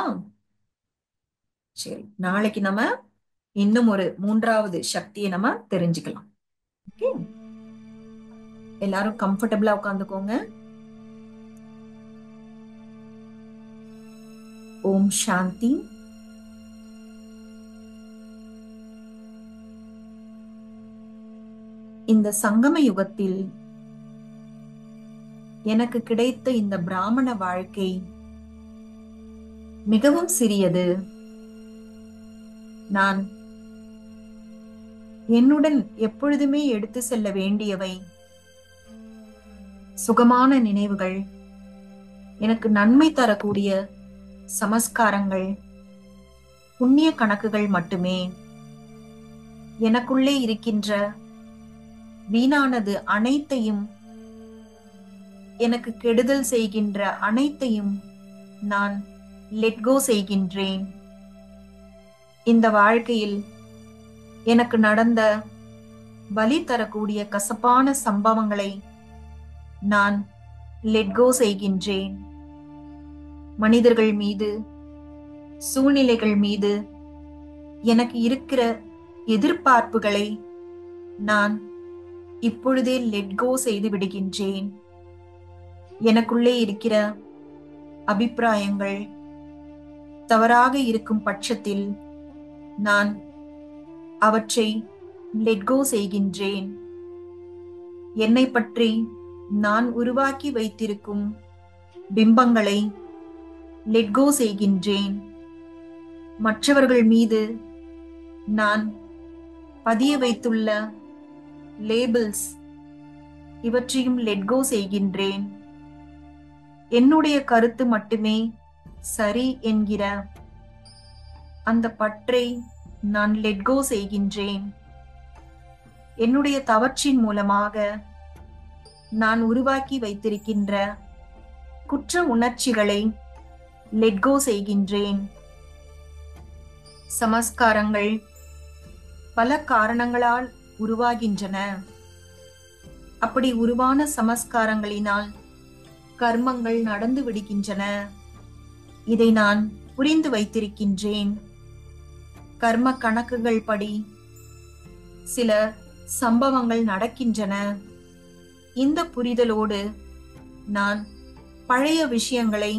சரி, நாளைக்கு நம்ம இன்னும் ஒரு 3வது சக்தியை நம்ம தெரிஞ்சுக்கலாம். ஓகே, எல்லாரும் கம்ஃபர்டபுளா உட்காந்துக்கோங்க. ஓம் சாந்தி. இந்த சங்கம யுகத்தில் எனக்கு கிடைத்த இந்த பிராமண வாழ்க்கை மிகவும் சிறியது. நான் என்னுடன் எப்பொழுதுமே எடுத்து செல்ல வேண்டியவை சுகமான நினைவுகள், எனக்கு நன்மை தரக்கூடிய சமஸ்காரங்கள், புண்ணிய கணக்குகள் மட்டுமே. எனக்குள்ளே இருக்கின்ற வீணானது அனைத்தையும், எனக்கு கெடுதல் செய்கின்ற அனைத்தையும் நான் லெட்கோ செய்கின்றேன். இந்த வாழ்க்கையில் எனக்கு நடந்த வலி தரக்கூடிய கசப்பான சம்பவங்களை நான் லெட்கோ செய்கின்றேன். மனிதர்கள் மீது, சூழ்நிலைகள் மீது எனக்கு இருக்கிற எதிர்பார்ப்புகளை நான் இப்பொழுதே லெட்கோ செய்து விடுகின்றேன். எனக்குள்ளே இருக்கிற அபிப்பிராயங்கள் தவறாக இருக்கும் பட்சத்தில் நான் அவற்றை லெட்கோ செய்கின்றேன். என்னை பற்றி நான் உருவாக்கி வைத்திருக்கும் பிம்பங்களை லெட்கோ செய்கின்றேன். மற்றவர்கள் மீது நான் பதிய வைத்துள்ள லேபிள்ஸ் இவற்றையும் லெட்கோ செய்கின்றேன். என்னுடைய கருத்து மட்டுமே சரி என்கிற அந்த பற்றை நான் லெட்கோ செய்கின்றேன். என்னுடைய தவற்றின் மூலமாக நான் உருவாக்கி வைத்திருக்கின்ற குற்ற உணர்ச்சிகளை லெட்கோ செய்கின்றேன். சமஸ்காரங்கள் பல காரணங்களால் உருவாகின்றன. அப்படி உருவான சமஸ்காரங்களினால் கர்மங்கள் நடந்து விடுகின்றன. இதை நான் புரிந்து வைத்திருக்கின்றேன். கர்ம கணக்குகள் படி சில சம்பவங்கள் நடக்கின்றன. இந்த புரிதலோடு நான் பழைய விஷயங்களை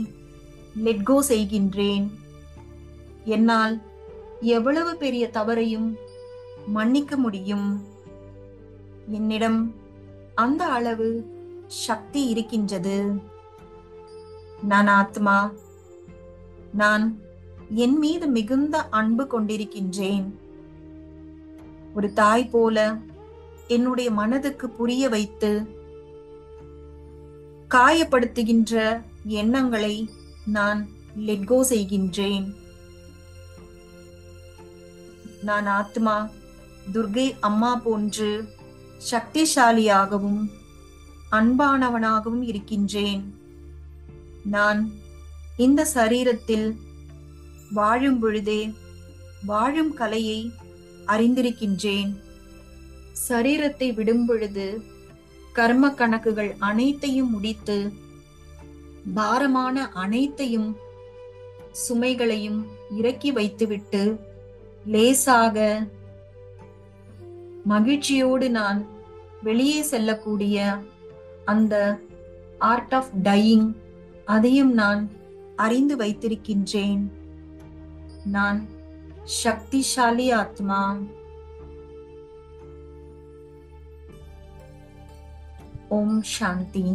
லெட்கோ செய்கின்றேன். என்னால் எவ்வளவு பெரிய தவறையும் மன்னிக்க முடியும். என்னிடம் அந்த அளவு சக்தி இருக்கின்றது. நான் ஆத்மா. நான் என் மீது மிகுந்த அன்பு கொண்டிருக்கின்றேன். ஒரு தாய் போல என்னுடைய மனதுக்கு புரிய வைத்து காயப்படுத்துகின்ற எண்ணங்களை நான் லெட்கோ செய்கின்றேன். நான் ஆத்மா துர்கை அம்மா போன்று சக்திசாலியாகவும் அன்பானவனாகவும் இருக்கின்றேன். நான் இந்த சரீரத்தில் வாழும் பொழுதே வாழும் கலையை அறிந்திருக்கின்றேன். சரீரத்தை விடும் பொழுது கர்ம கணக்குகள் அனைத்தையும் முடித்து பாரமான அனைத்தையும் சுமைகளையும் இறக்கி வைத்துவிட்டு லேசாக மகிழ்ச்சியோடு நான் வெளியே செல்லக்கூடிய அந்த ஆர்ட் ஆஃப் டையிங் அதையும் நான் அறிந்து வைத்திருக்கின்றேன். நான் சக்திசாலி ஆத்மா. ஓம் சாந்தி.